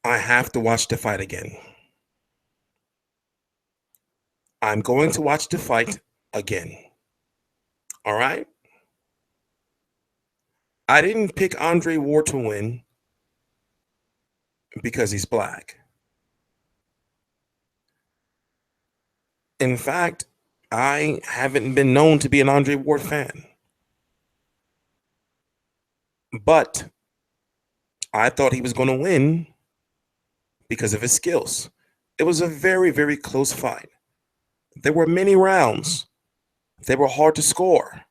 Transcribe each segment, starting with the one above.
I have to watch the fight again. I'm going to watch the fight again. All right? I didn't pick Andre Ward to win because he's black. In fact, I haven't been known to be an Andre Ward fan. But I thought he was going to win because of his skills. It was a very, very close fight. There were many rounds. They were hard to score.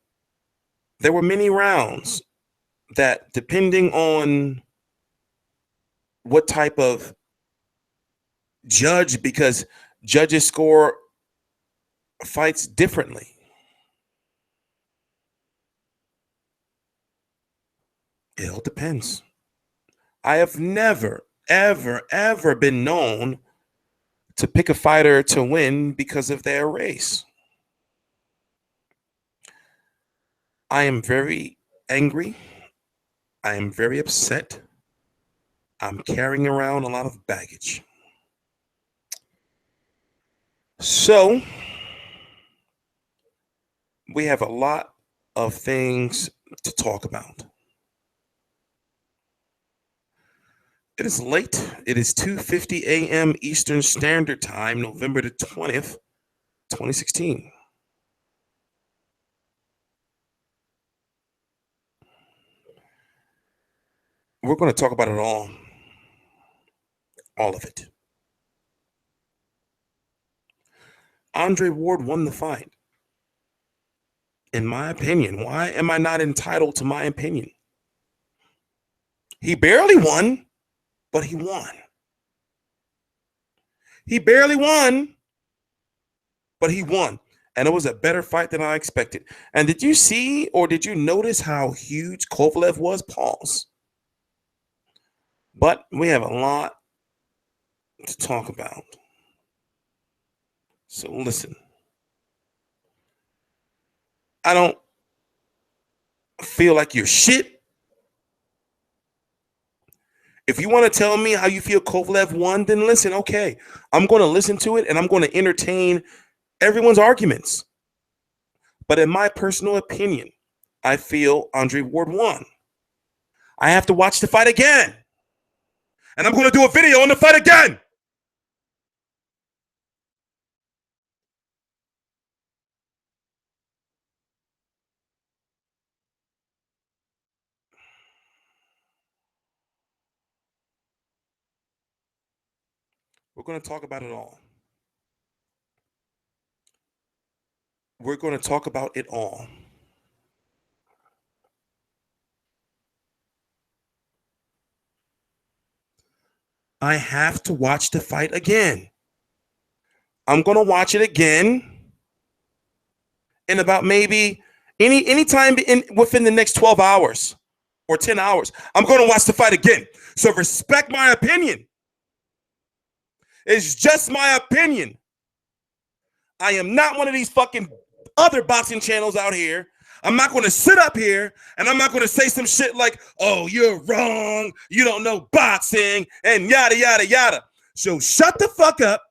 There were many rounds that, depending on what type of judge, because judges score fights differently. It all depends. I have never, ever been known to pick a fighter to win because of their race. I am very angry. I am very upset. I'm carrying around a lot of baggage. So, we have a lot of things to talk about. It is late. It is 2:50 a.m. Eastern Standard Time, November the 20th, 2016. We're going to talk about it all of it. Andre Ward won the fight. In my opinion, why am I not entitled to my opinion? He barely won, but he won. He barely won, but he won. And it was a better fight than I expected. And did you see or did you notice how huge Kovalev was? Pause. But we have a lot to talk about. So listen. I don't feel like you're shit. If you want to tell me how you feel Kovalev won, then listen, okay. I'm going to listen to it and I'm going to entertain everyone's arguments. But in my personal opinion, I feel Andre Ward won. I have to watch the fight again. And I'm going to do a video on the fight again. We're going to talk about it all. We're going to talk about it all. I have to watch the fight again. I'm going to watch it again in about maybe any time within the next 12 hours or 10 hours. I'm going to watch the fight again. So respect my opinion. It's just my opinion. I am not one of these fucking other boxing channels out here. I'm not going to sit up here and I'm not going to say some shit like, oh, you're wrong. You don't know boxing and yada, yada, yada. So shut the fuck up.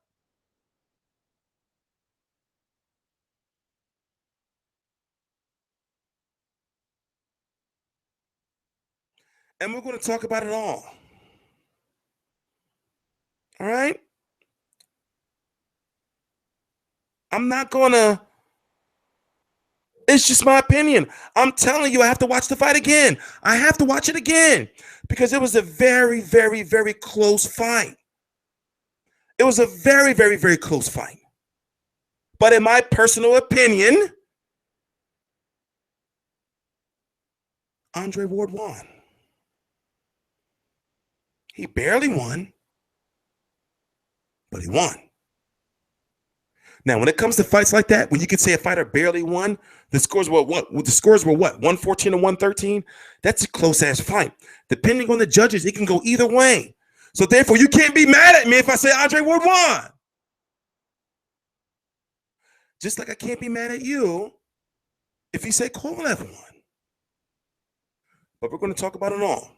And we're going to talk about it all. All right? I'm not going to. It's just my opinion. I'm telling you, I have to watch the fight again. I have to watch it again because it was a very, very, very close fight. It was a very, very, very close fight. But in my personal opinion, Andre Ward won. He barely won, but he won. Now, when it comes to fights like that, when you can say a fighter barely won, the scores were what? The scores were what? 114 to 113? That's a close-ass fight. Depending on the judges, it can go either way. So, therefore, you can't be mad at me if I say Andre Ward won. Just like I can't be mad at you if you say Kovalev won. But we're going to talk about it all.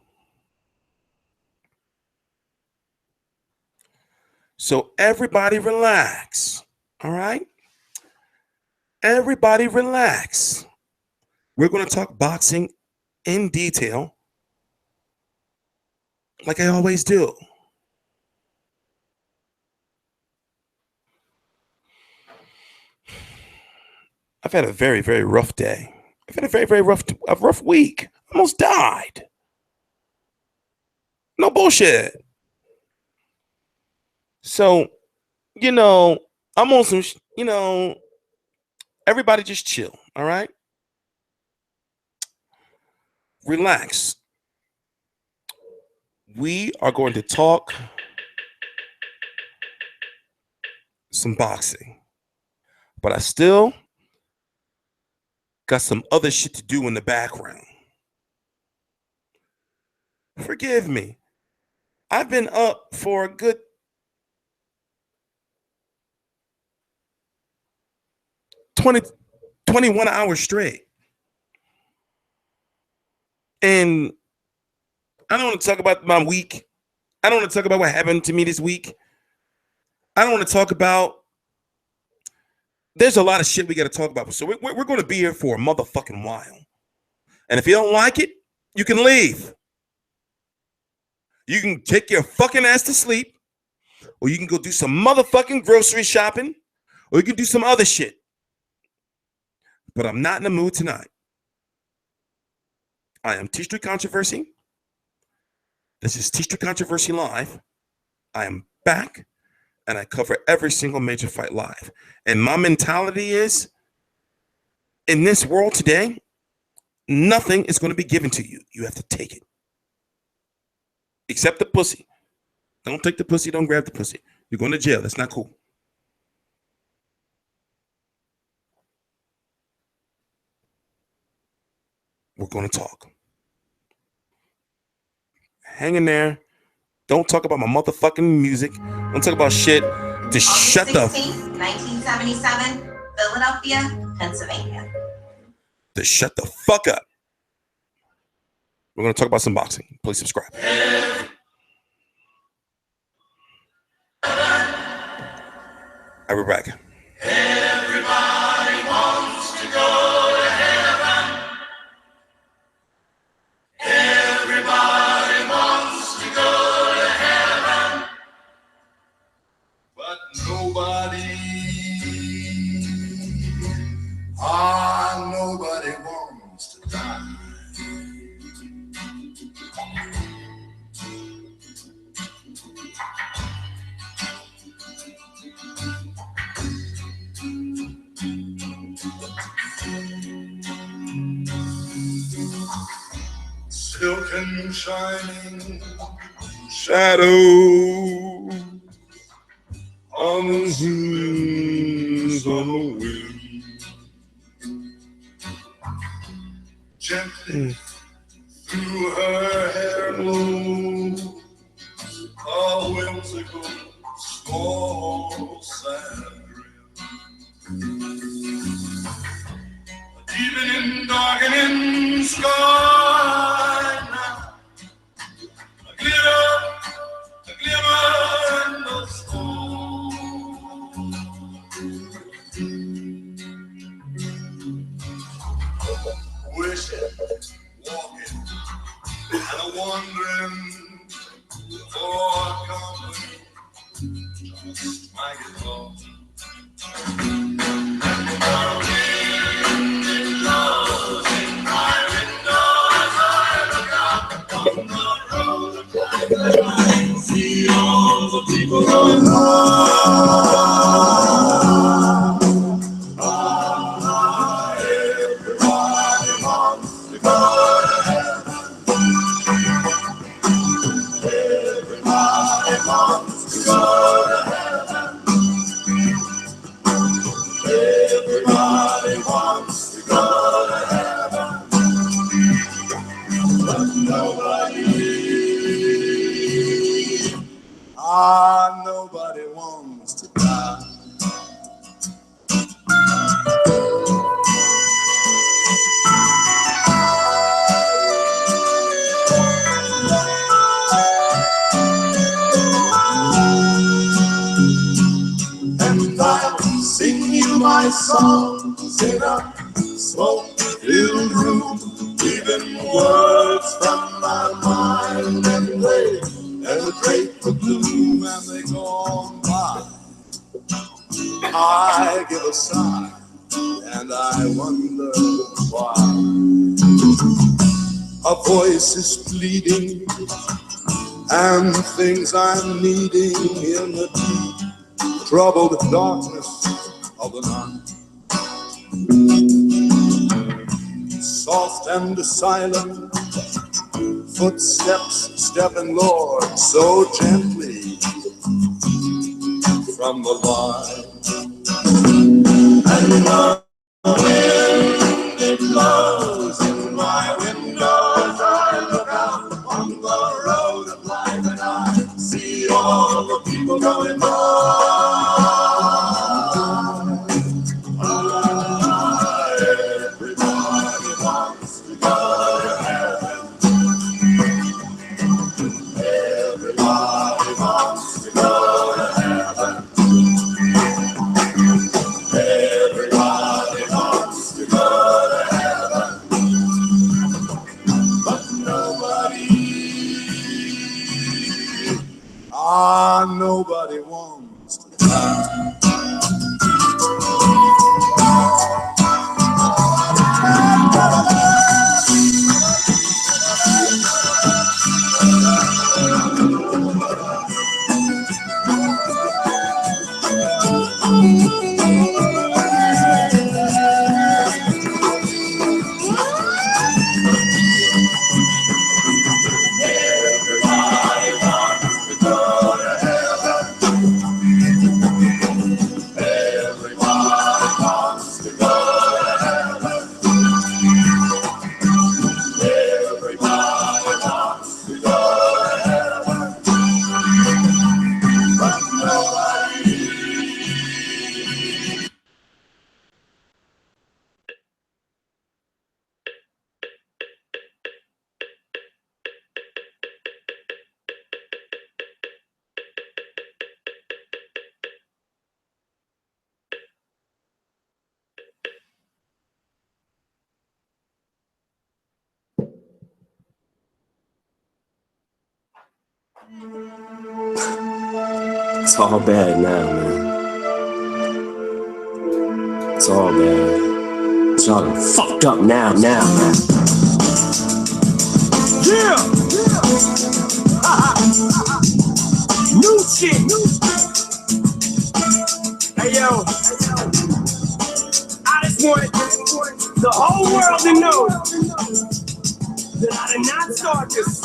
So, everybody relax. All right? Everybody relax. We're going to talk boxing in detail like I always do. I've had a very, very rough day. I've had a very, very rough week. I almost died. No bullshit. So, I'm on some, everybody just chill, all right? Relax. We are going to talk some boxing, but I still got some other shit to do in the background. Forgive me. I've been up for a good 21 hours straight. And I don't want to talk about my week. I don't want to talk about what happened to me this week. I don't want to talk about. There's a lot of shit we got to talk about. So we're going to be here for a motherfucking while. And if you don't like it, you can leave. You can take your fucking ass to sleep, or you can go do some motherfucking grocery shopping, or you can do some other shit. But I'm not in the mood tonight. I am T Street Controversy. This is T Street Controversy Live. I am back, and I cover every single major fight live. And my mentality is, in this world today, nothing is going to be given to you. You have to take it. Except the pussy. Don't take the pussy. Don't grab the pussy. You're going to jail. That's not cool. We're going to talk. Hang in there. Don't talk about my motherfucking music. Don't talk about shit. Just shut the 16th, 1977, Philadelphia, Pennsylvania. Just shut the fuck up. We're going to talk about some boxing. Please subscribe. I'll be back. Everybody wants to go to heaven. Everybody wants to go to heaven. But nobody wants to die. Silk and shining Shadow on the winds on the wind. Gently through her hair blows a whimsical small sad evening darkening sky now, a glimmer in the storm. Wishing, walking, and a wandering for company, just my guitar. And the wind it blows in my window as I look out on the road of life, and I see all the people going by. Everybody wants to go to heaven. Everybody wants to go to heaven. Everybody wants to go to heaven. But nobody wants to die. And I'll sing you my songs in a smoke-filled room, leaving words from my mind and they penetrate the gloom, and they go on by. I give a sigh and I wonder why. A voice is pleading and things I'm needing in the deep troubled darkness of the night. Soft and silent footsteps stepping, Lord, so gently from the light. And the wind it blows in my window as I look out on the road of life, and I see all the people going by. Everybody wants to go to heaven. Everybody wants to go to heaven. Everybody wants to go to heaven. But nobody wants to die. Everybody wants to go to heaven. It's all bad now, man. It's all bad. It's all fucked up now. Yeah! New shit! Hey yo, I just wanted the whole world to know that I did not start this,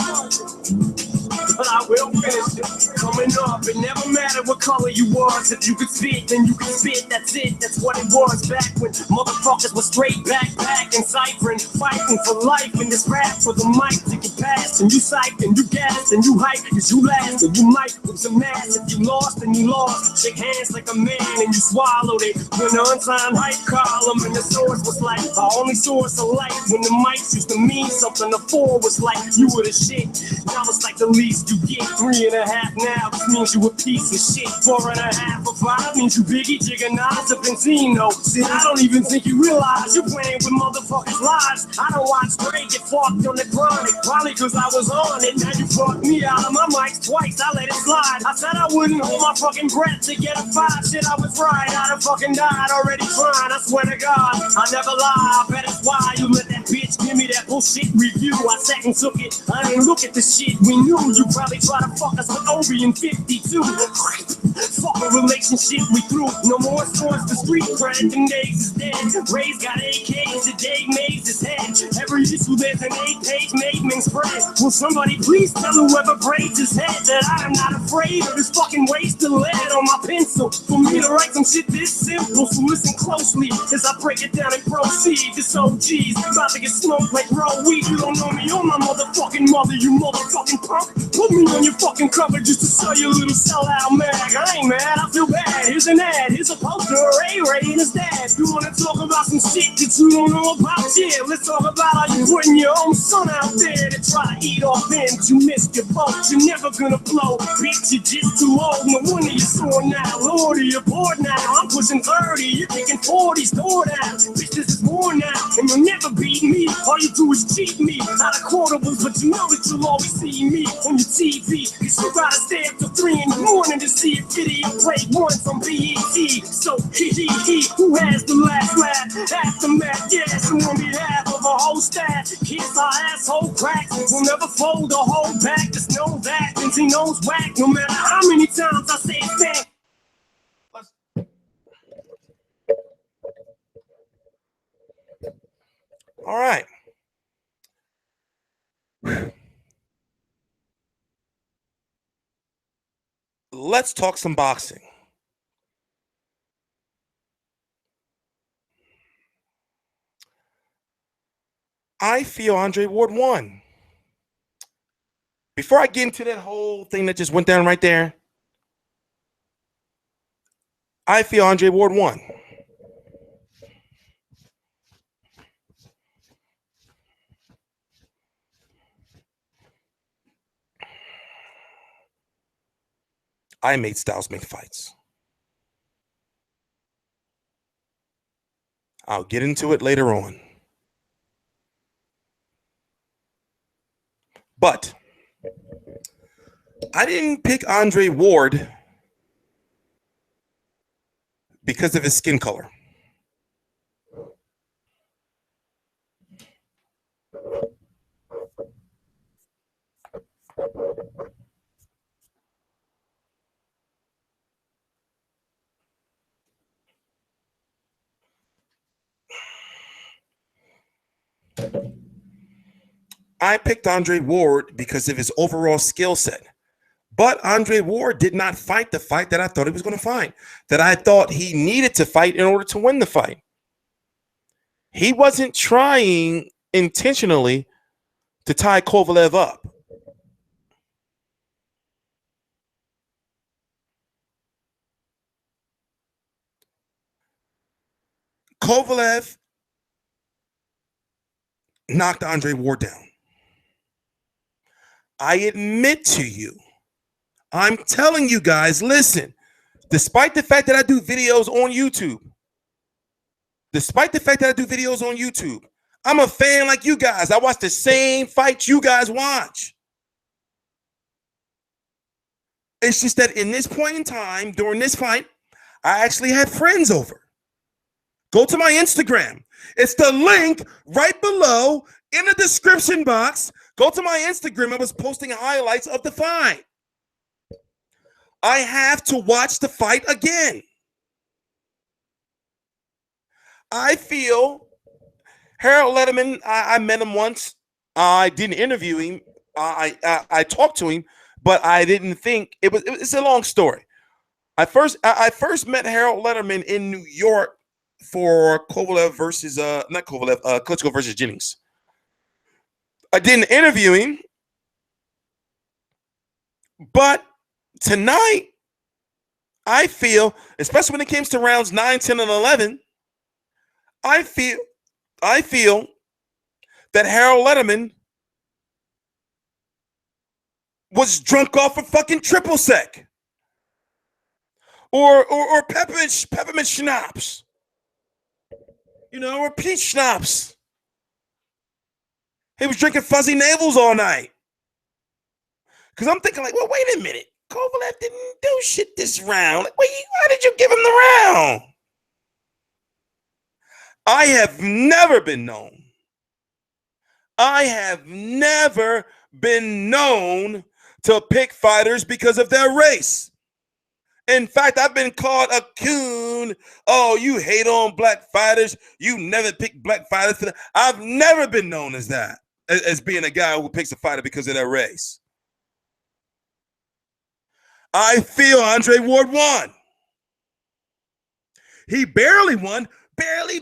but I will finish it. Coming up, it never mattered what color you was. If you could spit, then you could spit. That's it, that's what it was back when motherfuckers were straight backpack and ciphering, fighting for life in this rap for the mic to get past. And you psyched and you gassed and you hyped cause you last. And you might lose a mask if you lost, then you lost. Shake hands like a man and you swallowed it. When the unsigned hype column and the source was like our only source of light. When the mics used to mean something, the four was like you were the shit. Now it's like the least you get. 3.5 now, this means you a piece of shit. 4.5 or 5 means you Biggie, Jigga, Nas, or Benzino. Shit, I don't even think you realize you're playing with motherfuckers' lives. I don't watch Dre get fucked on the chronic, probably cause I was on it. Now you fucked me out of my mics twice, I let it slide. I said I wouldn't hold my fucking breath to get a 5. Shit, I was right, I'd have fucking died already trying. I swear to God, I never lie. I bet it's why you let that bitch give me that bullshit review. I sat and took it, I didn't look at the shit. We knew you probably try to fuck us with Obi in 52. Fuck a relationship we threw. No more stores for street credit. Them days is dead. Ray's got AKs. Today Maze his head. Every issue there's an 8-page Maidman spread. Will somebody please tell whoever braids his head that I am not afraid of this fucking waste of lead on my pencil. For me to write some shit this simple. So listen closely as I break it down and proceed. This S.O.G's about to get smoked like raw weed. You don't know me or my motherfucking mother, you motherfucking punk. Put me on your fucking cover just to sell your little sellout mag. I ain't mad, I feel bad. Here's an ad, here's a poster, Ray and his dad. You wanna talk about some shit that you don't know about? Yeah, let's talk about how you putting your own son out there to try to eat off him. You missed your boat, you're never gonna blow. Bitch, you're just too old, no wonder you're sore now. Lord, you're bored now. I'm pushing 30, you're thinking 40's door down. Bitch, this is war now, and you'll never beat me. All you do is cheat me out of quotables, but you know that you'll always see me on your TV. Cause you gotta stay up till 3 in the morning to see a video played once on BET. So he, who has the last laugh? Aftermath, yes, and on behalf of a whole staff, kiss our asshole crack. We'll never fold or hold back, just know that. And he knows whack, no matter how many times I say it back. All right. Let's talk some boxing. I feel Andre Ward won. Before I get into that whole thing that just went down right there, I feel Andre Ward won. I made styles make fights. I'll get into it later on. But I didn't pick Andre Ward because of his skin color. I picked Andre Ward because of his overall skill set. But Andre Ward did not fight the fight that I thought he was going to fight, that I thought he needed to fight in order to win the fight. He wasn't trying intentionally to tie Kovalev up. Kovalev knocked Andre Ward down. I admit to you, I'm telling you guys, listen, despite the fact that I do videos on YouTube, I'm a fan like you guys. I watch the same fights you guys watch. It's just that in this point in time, during this fight, I actually had friends over. Go to my Instagram. It's the link right below in the description box. Go to my Instagram. I was posting highlights of the fight. I have to watch the fight again. I feel Harold Letterman, I met him once. I didn't interview him. I talked to him, but I didn't think it's a long story. I first met Harold Letterman in New York for Kovalev versus not Kovalev, Klitschko versus Jennings. I didn't interview him, but tonight I feel, especially when it comes to rounds 9, 10, and 11, I feel that Harold Letterman was drunk off a fucking triple sec or peppermint schnapps, or peach schnapps. He was drinking fuzzy navels all night. Because I'm thinking, like, well, wait a minute. Kovalev didn't do shit this round. Like, why did you give him the round? I have never been known to pick fighters because of their race. In fact, I've been called a coon. Oh, you hate on black fighters. You never pick black fighters. I've never been known as that, as being a guy who picks a fighter because of their race. I feel Andre Ward won. He barely won. Barely.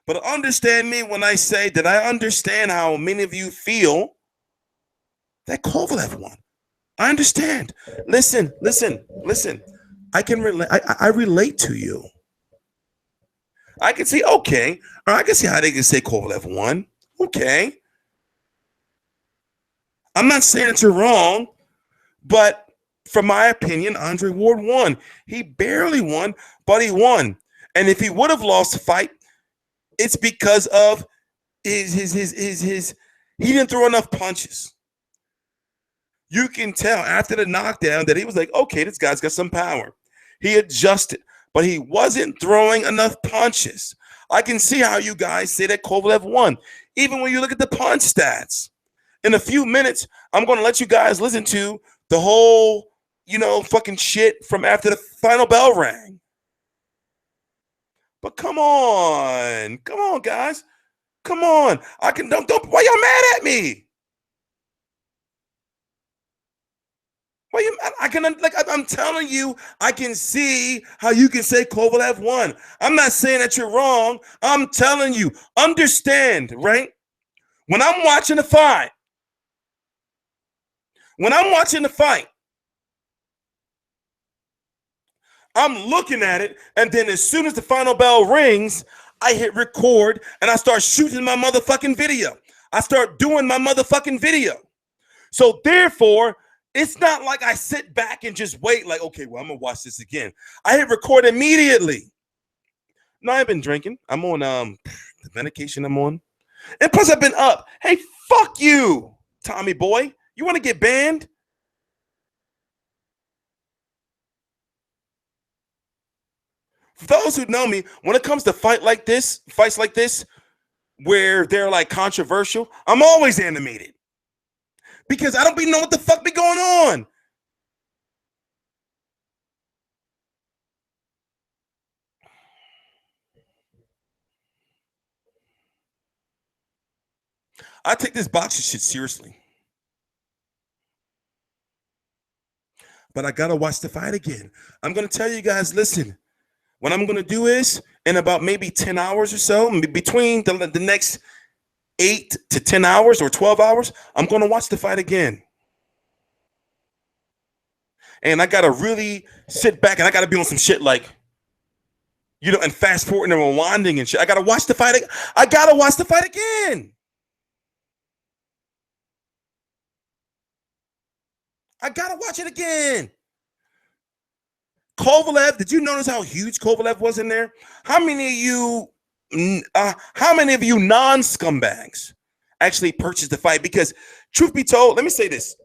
But understand me when I say that I understand how many of you feel that Kovalev won. I understand. Listen. I can relate. I relate to you. I can see, okay, or I can see how they can say Kovalev won. Okay. I'm not saying that you're wrong, but from my opinion, Andre Ward won. He barely won, but he won. And if he would have lost the fight, it's because of his he didn't throw enough punches. You can tell after the knockdown that he was like, okay, this guy's got some power. He adjusted, but he wasn't throwing enough punches. I can see how you guys say that Kovalev won. Even when you look at the punch stats. In a few minutes, I'm going to let you guys listen to the whole, fucking shit from after the final bell rang. But come on, guys. Come on. Don't why y'all mad at me? I'm telling you, I can see how you can say Kovalev won. I'm not saying that you're wrong. I'm telling you, understand, right? When I'm watching the fight, I'm looking at it, and then as soon as the final bell rings, I hit record, and I start shooting my motherfucking video. I start doing my motherfucking video. So therefore, it's not like I sit back and just wait like, okay, well, I'm going to watch this again. I hit record immediately. No, I've been drinking. I'm on the medication I'm on. And plus, I've been up. Hey, fuck you, Tommy boy. You want to get banned? For those who know me, when it comes to fights like this, where they're like controversial, I'm always animated. Because I don't be know what the fuck be going on. I take this boxing shit seriously. But I gotta watch the fight again. I'm gonna tell you guys, listen, what I'm gonna do is in about maybe 10 hours or so, between the next 8 to 10 hours or 12 hours, I'm gonna watch the fight again. And I gotta really sit back and I gotta be on some shit like, and fast forward and rewinding and shit. I gotta watch the fight. I gotta watch the fight again. I gotta watch it again. Kovalev, did you notice how huge Kovalev was in there? How many of you non-scumbags actually purchased the fight? Because truth be told, let me say this.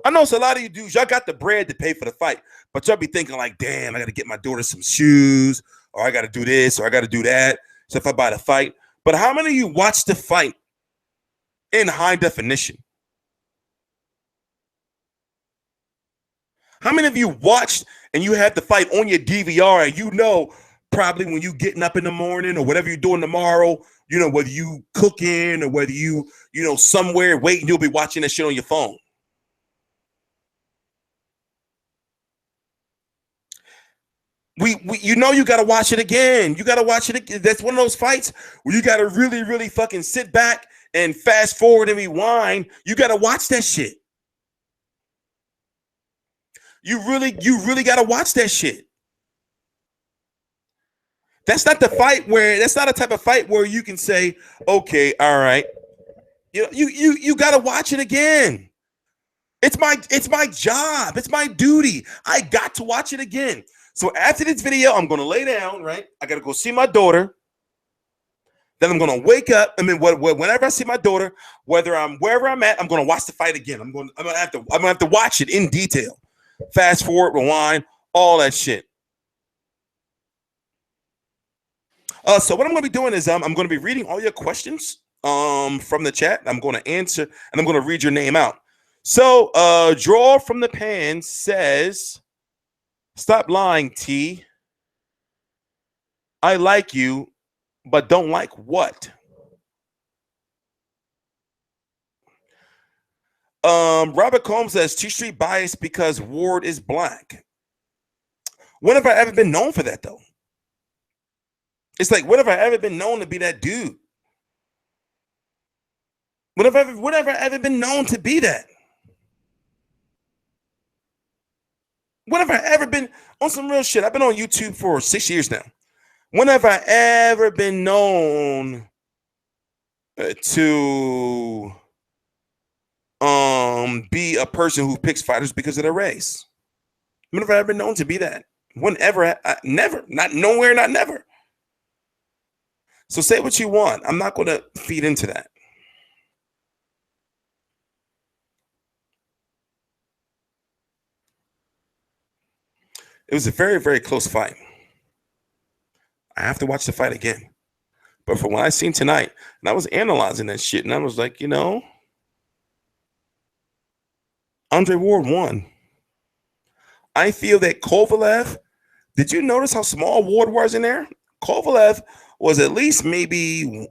I know it's a lot of you dudes, y'all got the bread to pay for the fight, but y'all be thinking like, damn, I got to get my daughter some shoes, or I got to do this, or I got to do that. So if I buy the fight, but how many of you watch the fight in high definition? How many of you watched and you had the fight on your DVR and you know probably when you getting up in the morning or whatever you're doing tomorrow, you know, whether you cooking or whether you know, somewhere waiting, you'll be watching that shit on your phone. You know you got to watch it again. You got to watch it again. That's one of those fights where you got to really, really fucking sit back and fast forward and rewind. You got to watch that shit. You really got to watch that shit. That's not the fight where, that's not a type of fight where you can say, okay, all right. You got to watch it again. It's my job. It's my duty. I got to watch it again. So after this video, I'm going to lay down, right? I got to go see my daughter. Then I'm going to wake up. I mean, whenever I see my daughter, whether I'm wherever I'm at, I'm going to watch the fight again. I'm going to have to watch it in detail. Fast forward, rewind, all that shit. So what I'm going to be doing is I'm going to be reading all your questions from the chat. I'm going to answer and I'm going to read your name out. So Draw from the Pan says, stop lying, T. I like you, but don't like what? Robert Combs says T Street biased because Ward is black. When have I ever been known for that though? It's like, when have I ever been known to be that dude? When have I ever been known to be that? When have I ever been on some real shit? I've been on YouTube for 6 years now. When have I ever been known to be a person who picks fighters because of their race? When have I ever been known to be that? Whenever, never, not nowhere, not never. So say what you want. I'm not going to feed into that. It was a very, very close fight. I have to watch the fight again. But from what I seen tonight, and I was analyzing that shit, and I was like, you know, Andre Ward won. I feel that Kovalev, did you notice how small Ward was in there? Kovalev was at least maybe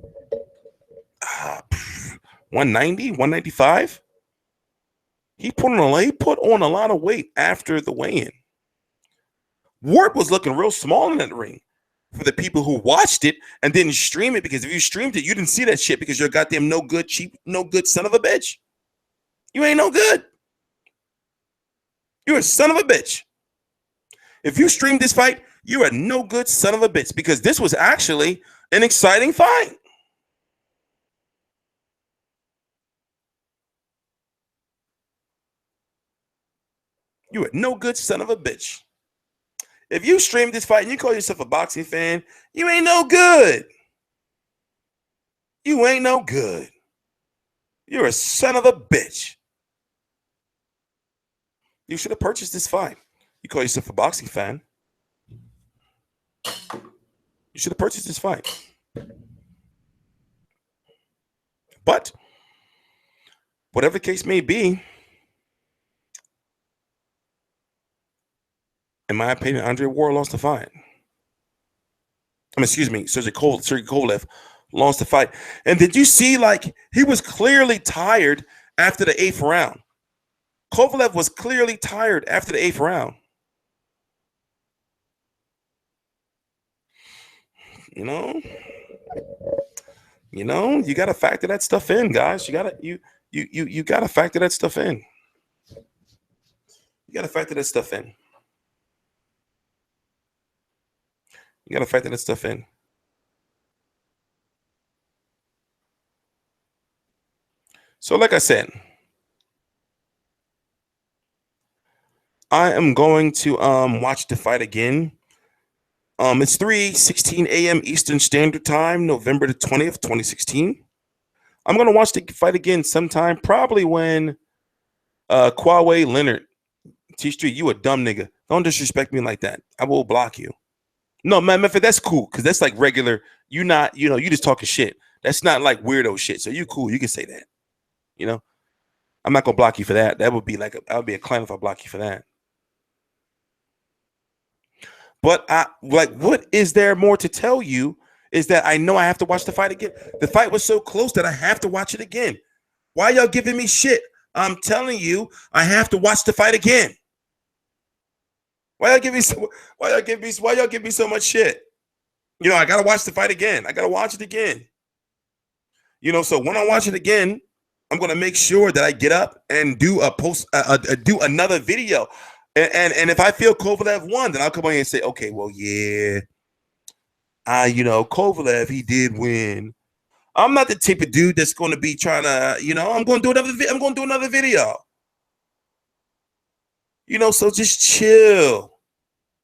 190, 195. He put on a lot of weight after the weigh-in. Ward was looking real small in that ring for the people who watched it and didn't stream it, because if you streamed it, you didn't see that shit because you're a goddamn no good, cheap, no good son of a bitch. You ain't no good. You're a son of a bitch. If you streamed this fight, you're a no good son of a bitch, because this was actually an exciting fight. You're a no good son of a bitch. If you stream this fight and you call yourself a boxing fan, you ain't no good. You ain't no good. You're a son of a bitch. You should have purchased this fight. You call yourself a boxing fan. You should have purchased this fight. But whatever the case may be, in my opinion, Andre Ward lost the fight. Excuse me, Sergey Kovalev lost the fight. And did you see, like, he was clearly tired after the 8th round? Kovalev was clearly tired after the 8th round. You know, you got to factor that stuff in, guys. You got to factor that stuff in. You got to factor that stuff in. You got to factor that stuff in. So like I said, I am going to watch the fight again. It's 3:16 a.m. Eastern Standard Time, November the 20th, 2016. I'm going to watch the fight again sometime, probably when Kwame Leonard, T Street, you a dumb nigga. Don't disrespect me like that. I will block you. No, man, Memphis, that's cool because that's like regular. You not, you just talking shit. That's not like weirdo shit. So you cool. You can say that. I'm not gonna block you for that. That would be a claim if I block you for that. But what is there more to tell you? Is that I know I have to watch the fight again. The fight was so close that I have to watch it again. Why y'all giving me shit? I'm telling you, I have to watch the fight again. Why y'all give me so much shit? I gotta watch the fight again. I gotta watch it again. So when I watch it again, I'm gonna make sure that I get up and do do another video. And if I feel Kovalev won, then I'll come on here and say, okay, well, yeah. Kovalev, he did win. I'm not the type of dude that's going to be trying to, I'm going to do another video. So just chill.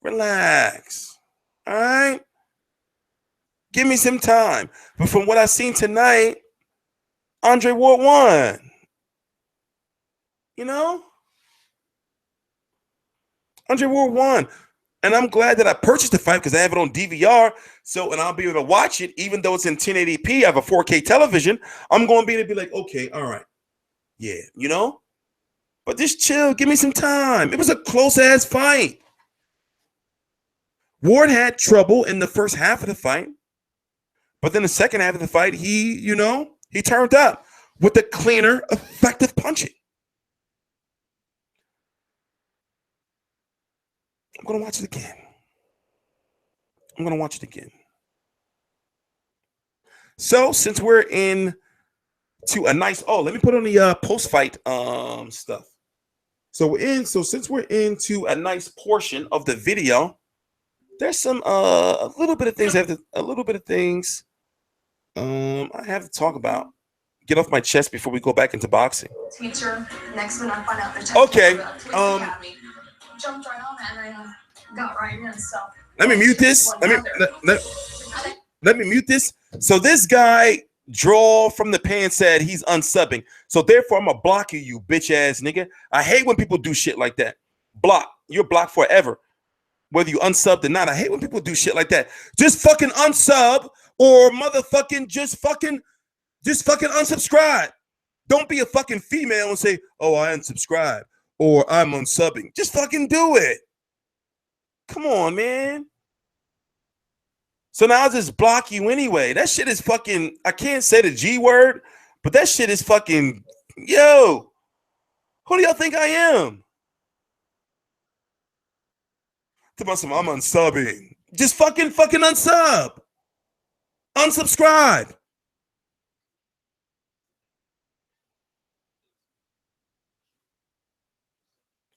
Relax. All right? Give me some time. But from what I've seen tonight, Andre Ward won. Andre Ward won. And I'm glad that I purchased the fight because I have it on DVR. And I'll be able to watch it, even though it's in 1080p. I have a 4K television. I'm going to be able to be like, okay, all right. Yeah, But just chill. Give me some time. It was a close-ass fight. Ward had trouble in the first half of the fight. But then the second half of the fight, he turned up with the cleaner, effective punching. I'm going to watch it again. So since we're in to a nice, let me put on the post-fight stuff. So since we're into a nice portion of the video, there's some a little bit of things I have to talk about. Get off my chest before we go back into boxing. Teacher, next minute I find out there's okay. Jumped right on that and I got right in. So let me mute this. Let me mute this. So this guy draw from the pan said he's unsubbing. So therefore I'm gonna block you bitch ass nigga. I hate when people do shit like that. Block. You're blocked forever. Whether you unsubbed or not. I hate when people do shit like that. Just fucking unsub or motherfucking just fucking unsubscribe. Don't be a fucking female and say, oh, I unsubscribe or I'm unsubbing. Just fucking do it. Come on, man. So now I'll just block you anyway. That shit is fucking, I can't say the G word, but that shit is fucking, yo, who do y'all think I am? I'm unsubbing. Just fucking unsub. Unsubscribe.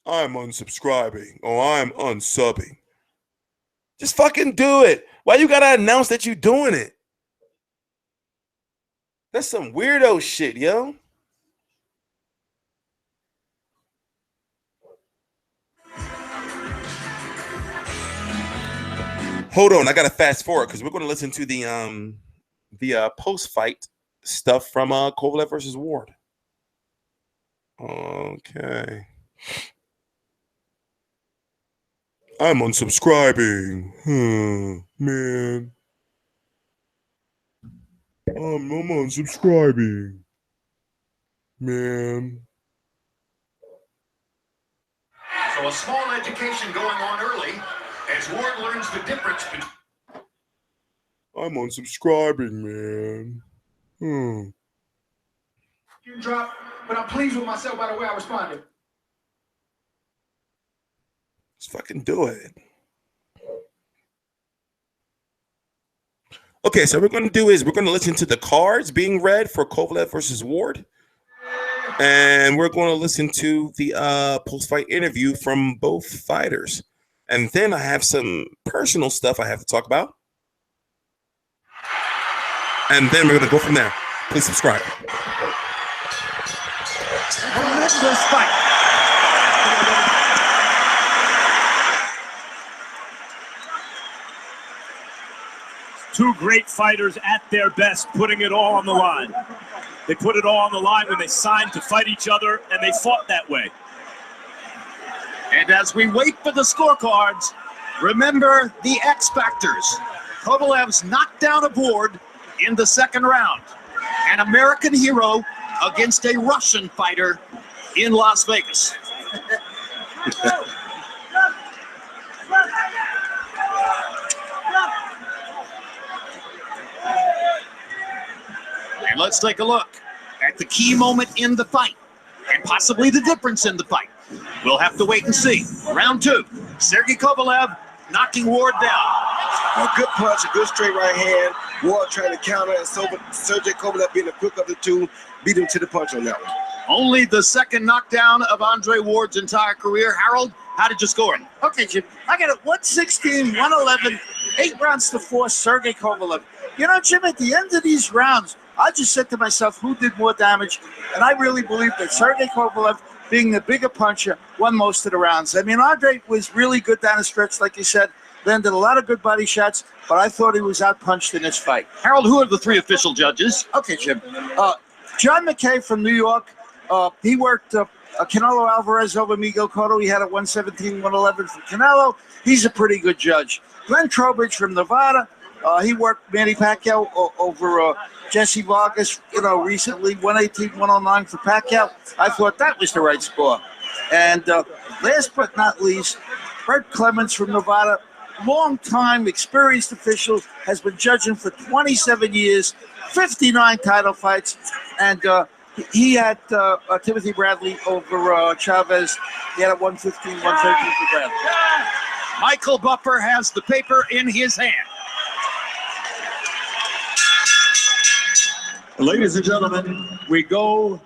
I'm unsubscribing or I'm unsubbing. Just fucking do it. Why you gotta announce that you doing it? That's some weirdo shit, yo. Hold on, I gotta fast forward because we're gonna listen to the post-fight stuff from Kovalev versus Ward. Okay. I'm unsubscribing. Man. I'm unsubscribing. Man. So a small education going on early as Ward learns the difference between... I'm unsubscribing, man. You drop, but I'm pleased with myself by the way I responded. Just fucking do it. Okay, so what we're going to do is we're going to listen to the cards being read for Kovalev versus Ward. And we're going to listen to the post-fight interview from both fighters. And then I have some personal stuff I have to talk about. And then we're going to go from there. Please subscribe. Tremendous fight. Two great fighters at their best, putting it all on the line. They put it all on the line when they signed to fight each other, and they fought that way. And as we wait for the scorecards, remember the X factors. Kovalev's knocked down a board in the second round. An American hero against a Russian fighter in Las Vegas. And let's take a look at the key moment in the fight and possibly the difference in the fight. We'll have to wait and see. Round two, Sergey Kovalev knocking Ward down. A good punch, a good straight right hand. Ward trying to counter, and Sergey Kovalev being the quick of the two, beat him to the punch on that one. Only the second knockdown of Andre Ward's entire career. Harold, how did you score it? Okay, Jim, I got it 116, 111, 8 rounds to 4, Sergey Kovalev. You know, Jim, at the end of these rounds, I just said to myself, who did more damage? And I really believe that Sergey Kovalev, being the bigger puncher, won most of the rounds. I mean, Andre was really good down the stretch, like you said, landed a lot of good body shots, but I thought he was outpunched in this fight. Harold, who are the three official judges? Okay, Jim. John McKay from New York. He worked Canelo Alvarez over Miguel Cotto. He had a 117, 111 for Canelo. He's a pretty good judge. Glenn Trowbridge from Nevada. He worked Manny Pacquiao over Jesse Vargas, recently, 118, 109 for Pacquiao. I thought that was the right score. And last but not least, Bert Clements from Nevada, long-time experienced official, has been judging for 27 years, 59 title fights, and he had Timothy Bradley over Chavez. He had a 115, 113 for Bradley. Michael Buffer has the paper in his hand. Ladies and gentlemen, we go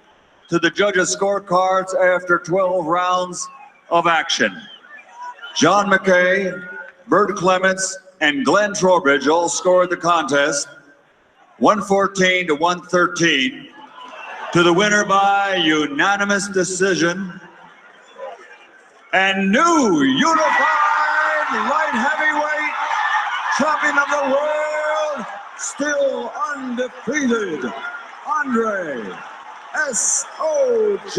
to the judges' scorecards after 12 rounds of action. John McKay, Bert Clements, and Glenn Trowbridge all scored the contest 114 to 113 to the winner by unanimous decision and new unified light heavyweight champion of the world, still undefeated, Andre S.O.G.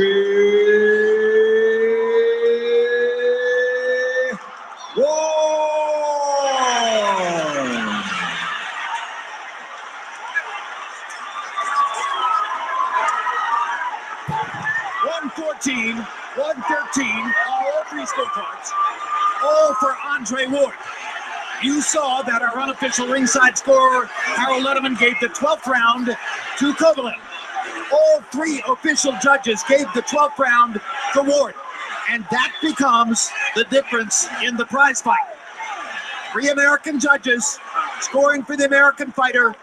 Ward. 114, 113, all three scorecards, all for Andre Ward. You saw that our unofficial ringside scorer, Harold Letterman, gave the 12th round to Kovalev. All three official judges gave the 12th round to Ward. And that becomes the difference in the prize fight. 3 American judges scoring for the American fighter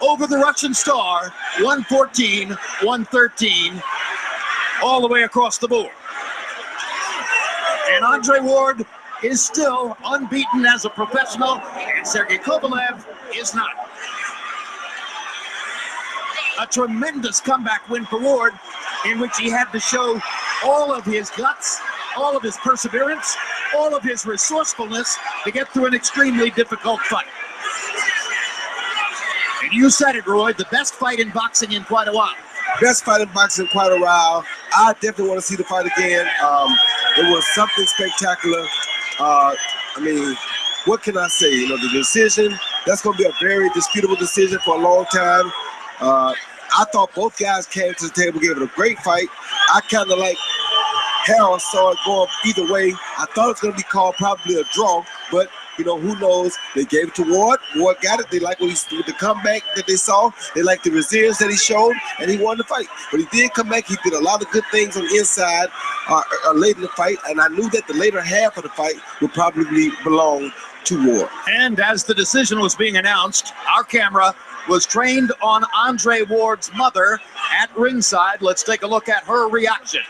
over the Russian star, 114, 113, all the way across the board. And Andre Ward is still unbeaten as a professional, and Sergey Kovalev is not. A tremendous comeback win for Ward, in which he had to show all of his guts, all of his perseverance, all of his resourcefulness to get through an extremely difficult fight. And you said it, Roy, the best fight in boxing in quite a while. Best fight in boxing in quite a while. I definitely want to see the fight again. It was something spectacular. I mean, what can I say? You know, the decision, that's going to be a very disputable decision for a long time. I thought both guys came to the table, gave it a great fight. I kind of like Harold saw it going either way. I thought it was going to be called probably a draw, but you know, who knows? They gave it to Ward. Ward got it. They like what with the comeback that they saw. They like the resilience that he showed, and he won the fight. But he did come back. He did a lot of good things on the inside late in the fight, and I knew that the later half of the fight would probably belong to Ward. And as the decision was being announced, our camera was trained on Andre Ward's mother at ringside. Let's take a look at her reaction.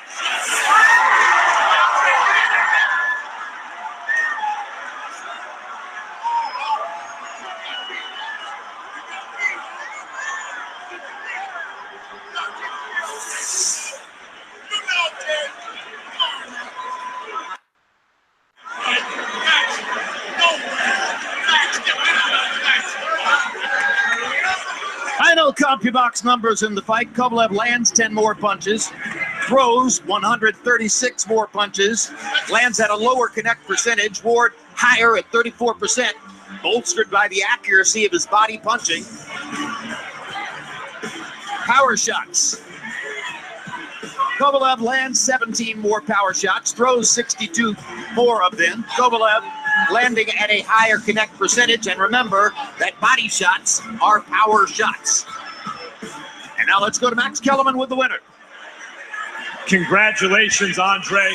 Final CompuBox numbers in the fight. Kovalev lands 10 more punches, throws 136 more punches, lands at a lower connect percentage. Ward higher at 34%, bolstered by the accuracy of his body punching. Power shots. Kovalev lands 17 more power shots, throws 62 more of them. Kovalev landing at a higher connect percentage, and remember that body shots are power shots. And now let's go to Max Kellerman with the winner. Congratulations, Andre.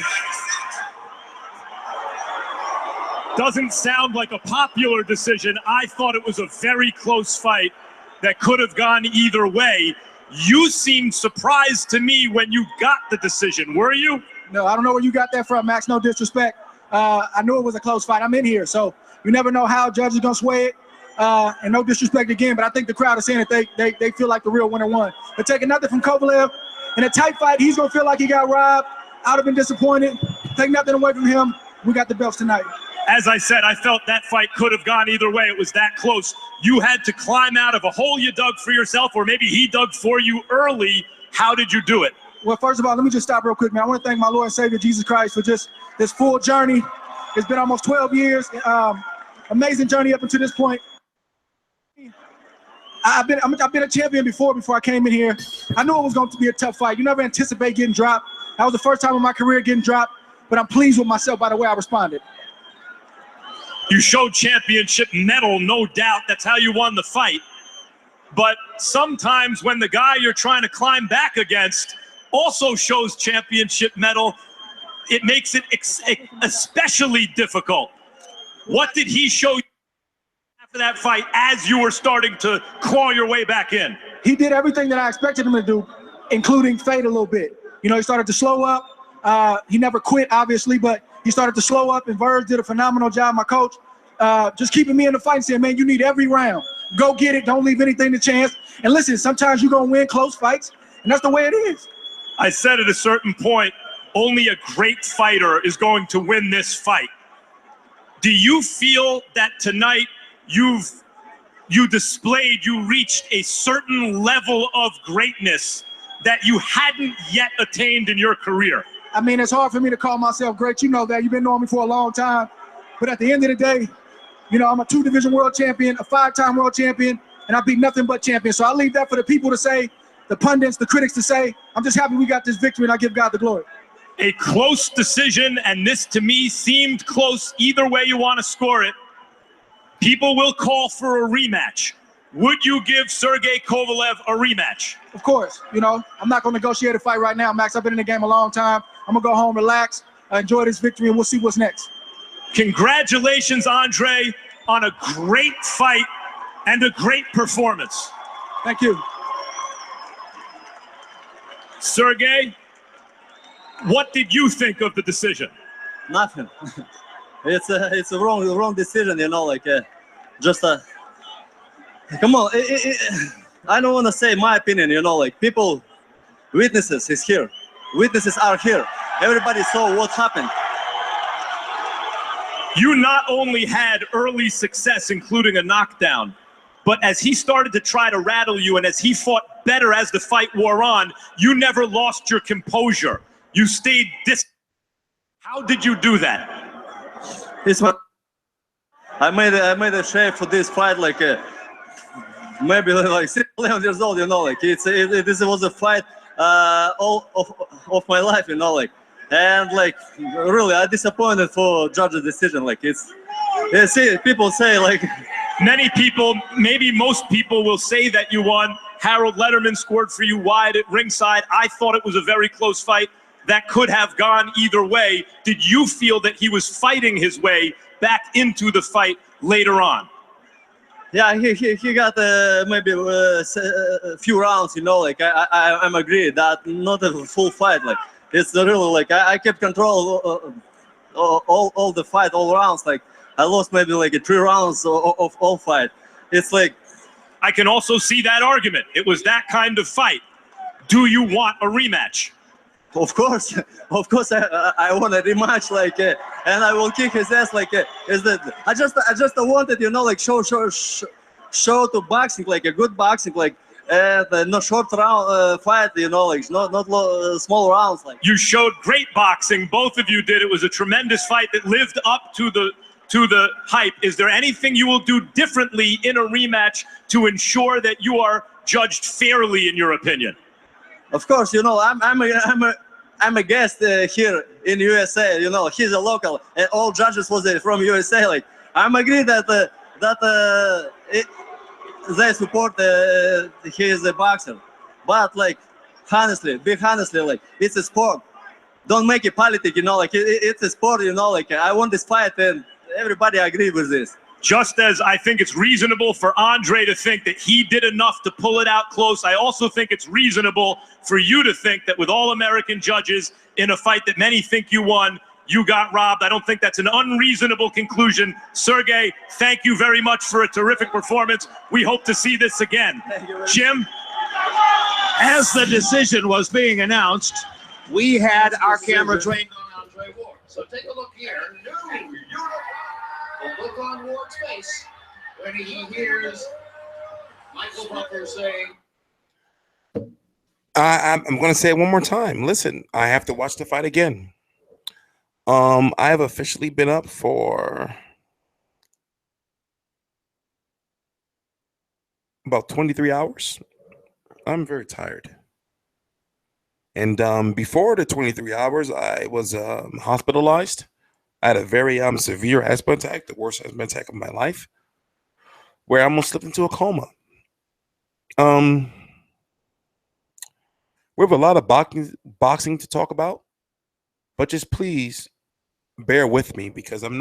Doesn't sound like a popular decision. I thought it was a very close fight that could have gone either way. You seemed surprised to me when you got the decision, were you? No, I don't know where you got that from, Max. No disrespect. I knew it was a close fight. I'm in here, so you never know how judges gonna sway it. And no disrespect again, but I think the crowd is saying that they feel like the real winner won. But taking nothing from Kovalev in a tight fight, he's gonna feel like he got robbed. I'd have been disappointed. Take nothing away from him. We got the belts tonight. As I said, I felt that fight could have gone either way. It was that close. You had to climb out of a hole you dug for yourself, or maybe he dug for you early. How did you do it? Well, first of all, let me just stop real quick, man. I want to thank my Lord and Savior, Jesus Christ, for just this full journey. It's been almost 12 years. Amazing journey up until this point. I've been a champion before I came in here. I knew it was going to be a tough fight. You never anticipate getting dropped. That was the first time in my career getting dropped, but I'm pleased with myself by the way I responded. You showed championship mettle, no doubt. That's how you won the fight. But sometimes when the guy you're trying to climb back against also shows championship mettle, it makes it especially difficult. What did he show you after that fight as you were starting to claw your way back in? He did everything that I expected him to do, including fade a little bit. You know, he started to slow up. He never quit, obviously, but he started to slow up, and Verge did a phenomenal job, my coach, just keeping me in the fight and saying, man, you need every round. Go get it. Don't leave anything to chance. And listen, sometimes you're going to win close fights, and that's the way it is. I said at a certain point, only a great fighter is going to win this fight. Do you feel that tonight you reached a certain level of greatness that you hadn't yet attained in your career? I mean, it's hard for me to call myself great. You know that. You've been knowing me for a long time. But at the end of the day, you know, I'm a 2-division world champion, a 5-time world champion, and I beat nothing but champions. So I leave that for the people to say, the pundits, the critics to say. I'm just happy we got this victory, and I give God the glory. A close decision, and this to me seemed close either way you want to score it. People will call for a rematch. Would you give Sergey Kovalev a rematch? Of course. You know, I'm not going to negotiate a fight right now, Max. I've been in the game a long time. I'm going to go home, relax, enjoy this victory, and we'll see what's next. Congratulations, Andre, on a great fight and a great performance. Thank you. Sergey, what did you think of the decision? Nothing. It's a wrong decision, you know, like come on. I don't want to say my opinion, you know, like people, witnesses is here. Witnesses are here. Everybody saw what happened. You not only had early success, including a knockdown, but as he started to try to rattle you and as he fought better as the fight wore on, you never lost your composure. You stayed distant. How did you do that? I made a shape for this fight like maybe like 11 years old, you know, like this was a fight all of my life, you know, like, and like really I disappointed for judge's decision. Like see, people say like many people, maybe most people will say that you won. Harold Letterman scored for you wide at ringside. I thought it was a very close fight that could have gone either way. Did you feel that he was fighting his way back into the fight later on? Yeah, he got maybe a few rounds, you know, like I'm agree that not a full fight. Like it's really like I kept control all the fight, all rounds. Like I lost maybe like 3 rounds of all fight. It's like I can also see that argument. It was that kind of fight. Do you want a rematch? Of course, I want a rematch, like, and I will kick his ass, like, I just wanted, you know, like, show to boxing, like a good boxing, like, and no short round fight, you know, like not small rounds. Like you showed great boxing, both of you did. It was a tremendous fight that lived up to the hype. Is there anything you will do differently in a rematch to ensure that you are judged fairly, in your opinion? Of course, you know, I'm a guest here in USA. You know, he's a local, and all judges was from USA. Like, I'm agree that they support he is a boxer, but like, honestly, like, it's a sport. Don't make it politic, you know. Like, it's a sport, you know. Like, I want this fight, and everybody agree with this. Just as I think it's reasonable for Andre to think that he did enough to pull it out close, I also think it's reasonable for you to think that with all American judges in a fight that many think you won, you got robbed. I don't think that's an unreasonable conclusion. Sergey, thank you very much for a terrific performance. We hope to see this again. Jim? As the decision was being announced, we had our camera trained on Andre Ward. So take a look here. The look on Ward's face when he hears Michael Butler saying, I'm going to say it one more time. Listen, I have to watch the fight again. I have officially been up for about 23 hours. I'm very tired. And before the 23 hours, I was hospitalized. I had a very severe asthma attack, the worst asthma attack of my life, where I almost slipped into a coma. We have a lot of boxing to talk about, but just please bear with me because I'm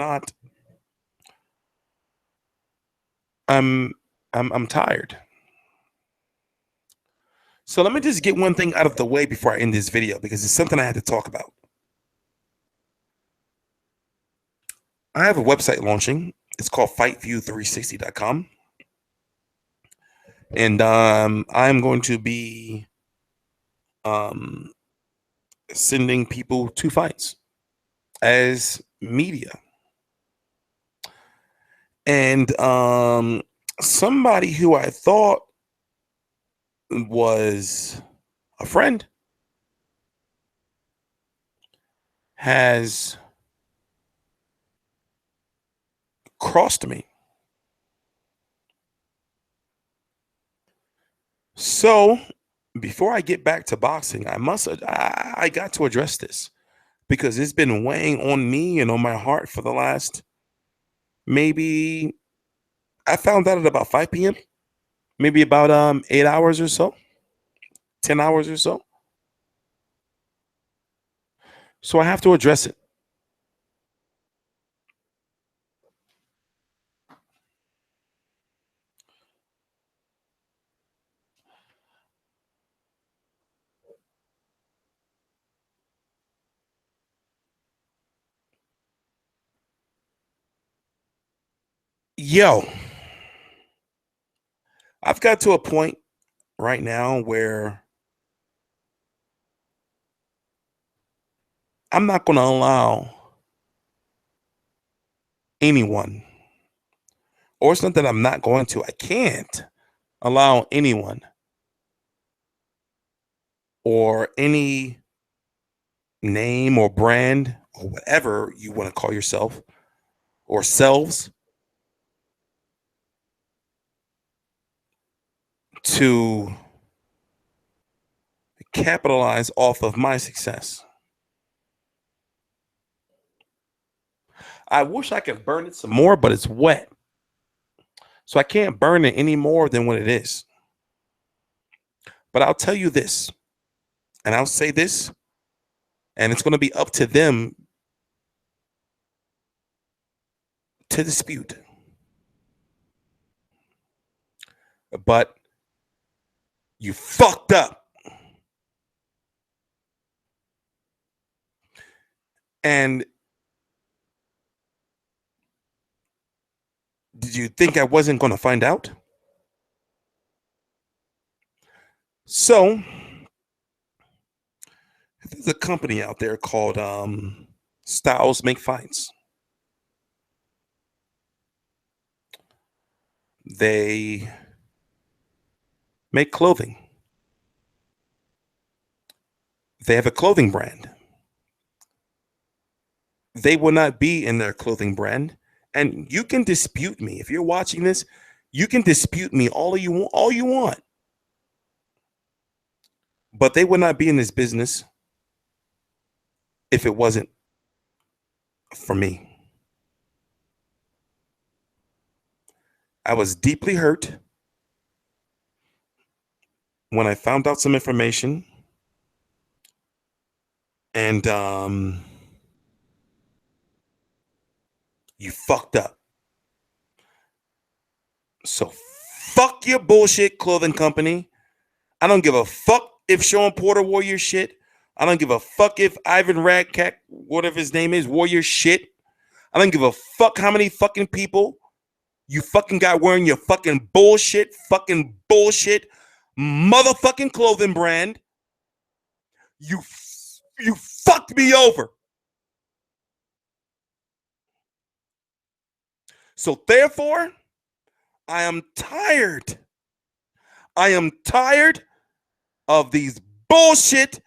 tired. So let me just get one thing out of the way before I end this video because it's something I had to talk about. I have a website launching. It's called fightview360.com. And I'm going to be sending people to fights as media. And somebody who I thought was a friend has crossed me. So before I get back to boxing, I got to address this because it's been weighing on me and on my heart for the last, maybe, I found out at about 5 p.m., maybe about 8 hours or so, 10 hours or so. So I have to address it. Yo, I've got to a point right now where I'm not going to allow anyone, or it's not that I'm not going to, I can't allow anyone or any name or brand or whatever you want to call yourself or selves to capitalize off of my success. I wish I could burn it some more, but it's wet. So I can't burn it any more than what it is. But I'll tell you this, and I'll say this, and it's going to be up to them to dispute. But you fucked up. And did you think I wasn't going to find out? So there's a company out there called Styles Make Fights. They make clothing. They have a clothing brand. They will not be in their clothing brand. And you can dispute me. If you're watching this, you can dispute me all you want. But they would not be in this business if it wasn't for me. I was deeply hurt when I found out some information. And you fucked up. So fuck your bullshit clothing company. I don't give a fuck if Sean Porter wore your shit. I don't give a fuck if Ivan Radcat, whatever his name is, wore your shit. I don't give a fuck how many fucking people you fucking got wearing your fucking bullshit motherfucking clothing brand. You fucked me over. So therefore, I am tired. I am tired of these bullshit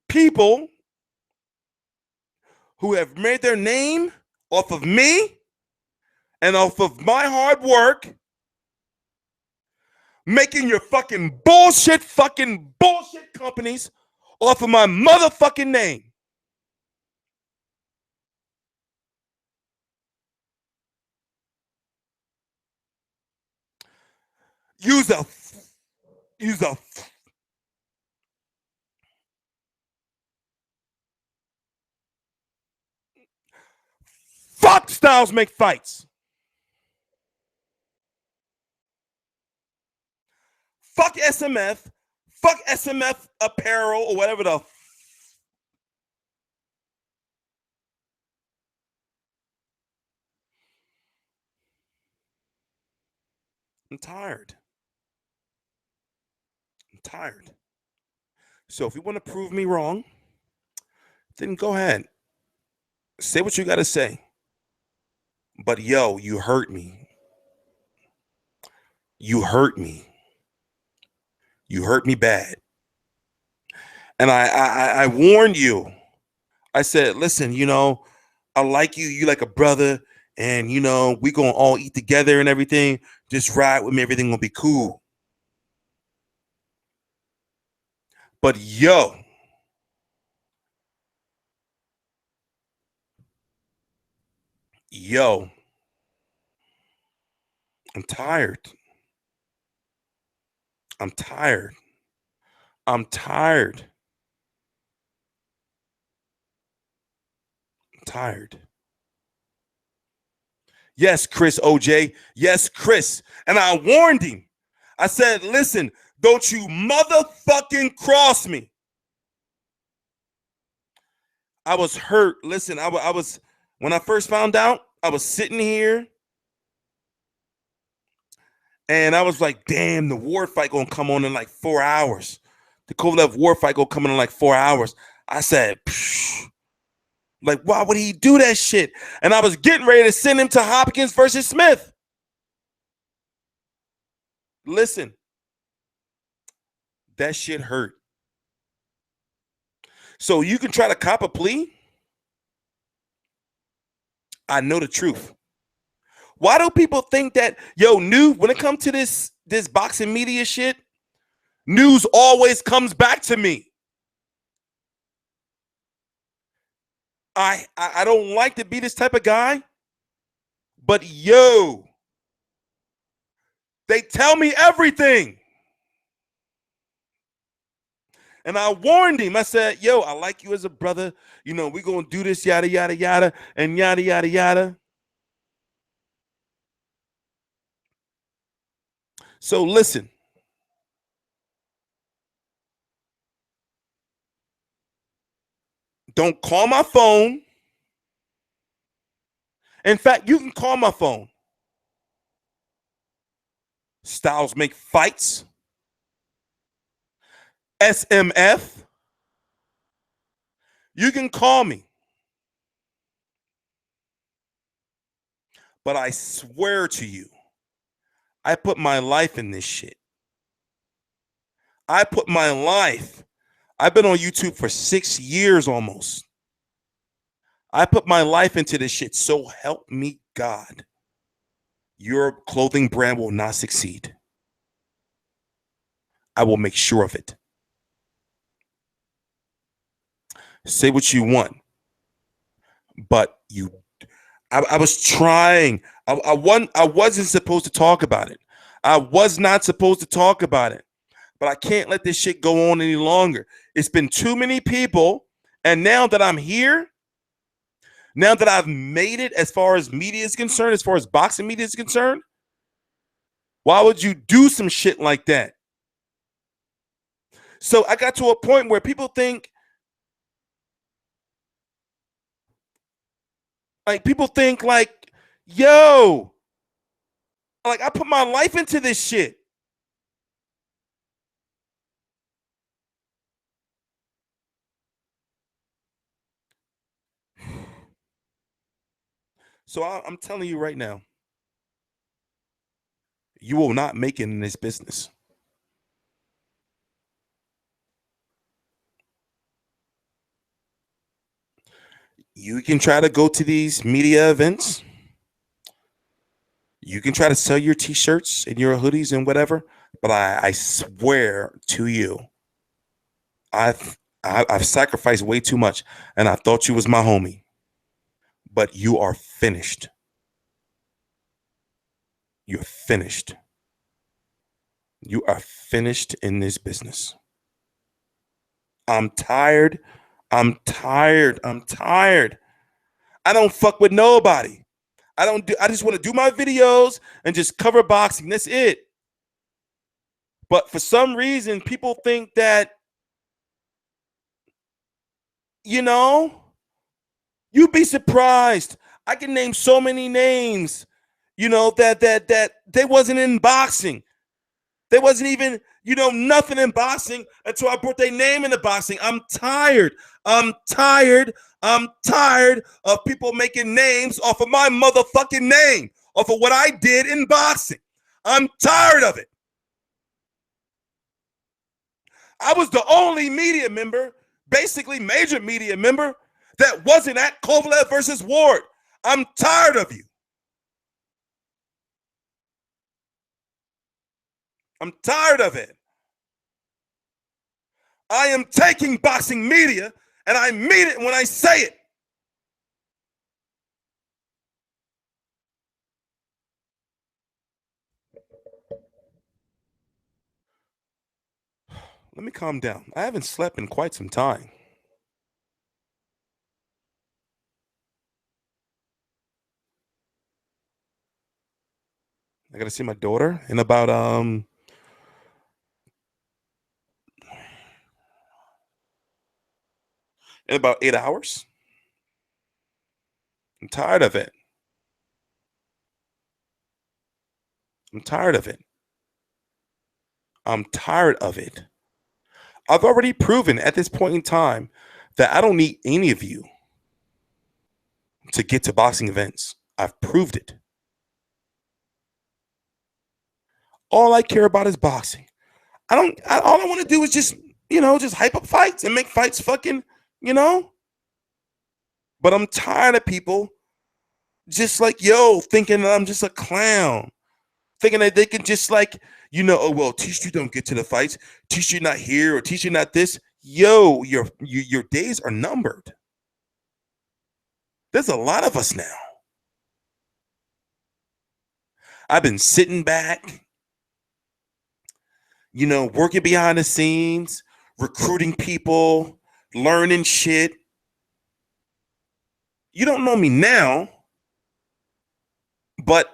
people who have made their name off of me and off of my hard work, making your fucking bullshit companies off of my motherfucking name. Use a fuck styles make fights. Fuck SMF. Fuck SMF apparel or whatever the I'm tired. I'm tired. So if you want to prove me wrong, then go ahead. Say what you got to say. But yo, you hurt me. You hurt me. You hurt me bad. And I warned you. I said, listen, I like you. You like a brother. And, we going to all eat together and everything. Just ride with me. Everything will be cool. But yo, I'm tired. I'm tired. I'm tired. I'm tired. Yes, Chris OJ. Yes, Chris. And I warned him. I said, listen, don't you motherfucking cross me. I was hurt. Listen, I was, when I first found out, I was sitting here and I was like, damn, the war fight gonna come on in like 4 hours. The Kovalev war fight gonna come in like 4 hours. I said, psh. Like, why would he do that shit? And I was getting ready to send him to Hopkins versus Smith. Listen, that shit hurt. So you can try to cop a plea. I know the truth. Why do people think that, news, when it comes to this boxing media shit, news always comes back to me? I don't like to be this type of guy, but they tell me everything. And I warned him. I said, I like you as a brother. We're going to do this, yada, yada, yada, and yada, yada, yada. So listen. Don't call my phone. In fact, you can call my phone. Styles make fights. SMF. You can call me. But I swear to you, I put my life in this shit. I put my life. I've been on YouTube for 6 years almost. I put my life into this shit. So help me God. Your clothing brand will not succeed. I will make sure of it. Say what you want. But I was trying. I wasn't supposed to talk about it. I was not supposed to talk about it. But I can't let this shit go on any longer. It's been too many people. And now that I'm here, now that I've made it as far as media is concerned, as far as boxing media is concerned, why would you do some shit like that? So I got to a point where people think, yo, like I put my life into this shit. So I'm telling you right now, you will not make it in this business. You can try to go to these media events. You can try to sell your t-shirts and your hoodies and whatever, but I swear to you, I've sacrificed way too much, and I thought you was my homie. But you are finished. You're finished. You are finished in this business. I'm tired. I'm tired. I'm tired. I don't fuck with nobody. I just want to do my videos and just cover boxing. That's it. But for some reason, people think that, you know, you'd be surprised. I can name so many names, you know, that they wasn't in boxing. They wasn't even, you know, nothing in boxing until I brought their name into boxing. I'm tired. I'm tired. I'm tired of people making names off of my motherfucking name, off of what I did in boxing. I'm tired of it. I was the only media member, basically major media member, that wasn't at Kovalev versus Ward. I'm tired of you. I'm tired of it. I am taking boxing media, and I mean it when I say it. Let me calm down. I haven't slept in quite some time. I gotta see my daughter in about in about 8 hours. I'm tired of it. I'm tired of it. I'm tired of it. I've already proven at this point in time that I don't need any of you to get to boxing events. I've proved it. All I care about is boxing. All I want to do is just, you know, just hype up fights and make fights fucking, you know. But I'm tired of people just like, yo, thinking that I'm just a clown. Thinking that they can just like, you know, oh, well, T-Street don't get to the fights. T-Street not here or T-Street not this. Yo, your days are numbered. There's a lot of us now. I've been sitting back, you know, working behind the scenes, recruiting people, learning shit. You don't know me now, but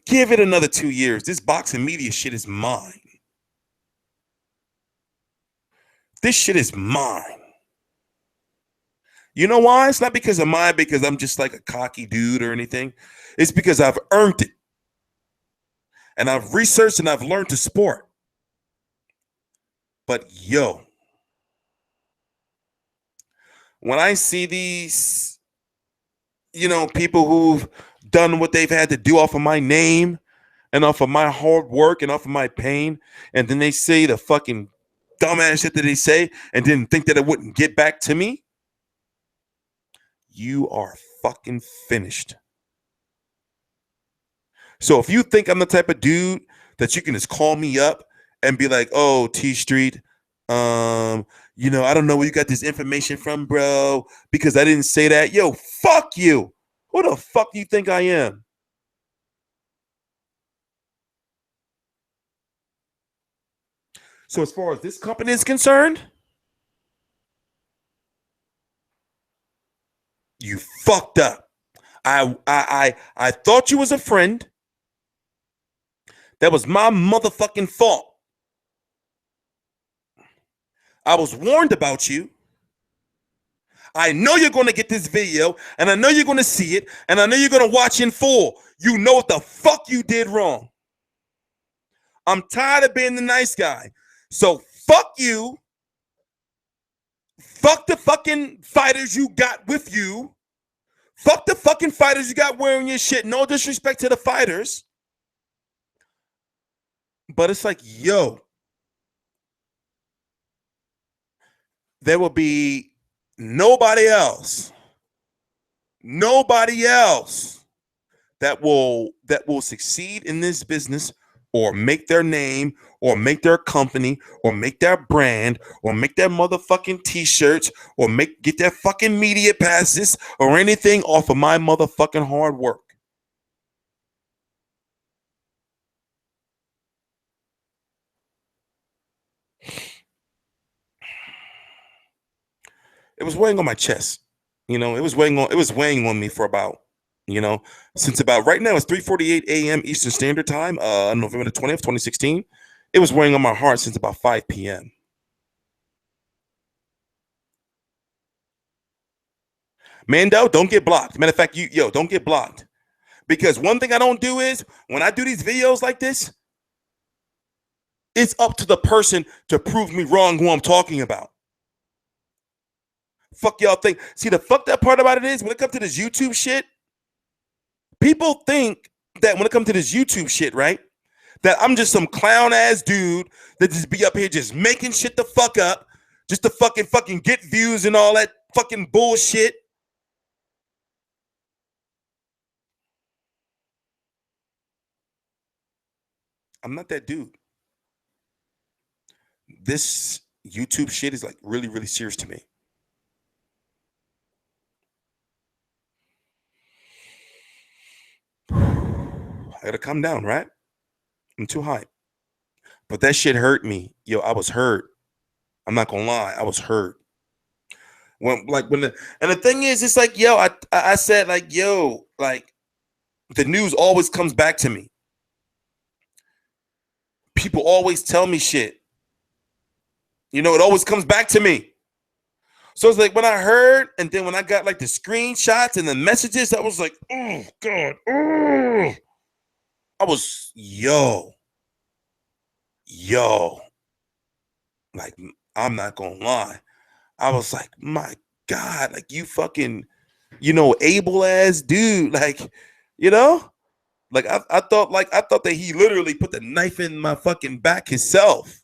give it another 2 years. This boxing media shit is mine. This shit is mine. You know why? It's not because of mine, because I'm just like a cocky dude or anything. It's because I've earned it. And I've researched and I've learned to sport. But yo, when I see these, you know, people who've done what they've had to do off of my name, and off of my hard work and off of my pain, and then they say the fucking dumbass shit that they say and didn't think that it wouldn't get back to me, you are fucking finished. So if you think I'm the type of dude that you can just call me up and be like, oh, T Street, I don't know where you got this information from, bro, because I didn't say that. Yo, fuck you. Who the fuck do you think I am? So as far as this company is concerned, you fucked up. I thought you was a friend. That was my motherfucking fault. I was warned about you. I know you're going to get this video, and I know you're going to see it, and I know you're going to watch in full. You know what the fuck you did wrong. I'm tired of being the nice guy. So fuck you. Fuck the fucking fighters you got with you. Fuck the fucking fighters you got wearing your shit. No disrespect to the fighters. But it's like, yo, there will be nobody else that will succeed in this business or make their name or make their company or make their brand or make their motherfucking t-shirts or get their fucking media passes or anything off of my motherfucking hard work. It was weighing on my chest. It was weighing on me for about, since about right now it's 3:48 a.m. Eastern Standard Time, November the 20th, 2016. It was weighing on my heart since about 5 p.m. Mando, don't get blocked. Matter of fact, don't get blocked. Because one thing I don't do is when I do these videos like this, it's up to the person to prove me wrong who I'm talking about. Fuck y'all think. See, the fucked up part about it is when it comes to this YouTube shit, people think that when it comes to this YouTube shit, right, that I'm just some clown ass dude that just be up here just making shit the fuck up just to fucking get views and all that fucking bullshit. I'm not that dude. This YouTube shit is like really, really serious to me. I gotta calm down, right? I'm too hype. But that shit hurt me. Yo, I was hurt. I'm not gonna lie, I was hurt. And the thing is, it's like, yo, I said, like, yo, like, the news always comes back to me. People always tell me shit. It always comes back to me. So it's like when I heard, and then when I got like the screenshots and the messages, I was like, oh God, oh. I was, yo, like, I'm not gonna lie. I was like, my God, like, you fucking, able ass dude, like, like I thought that he literally put the knife in my fucking back himself.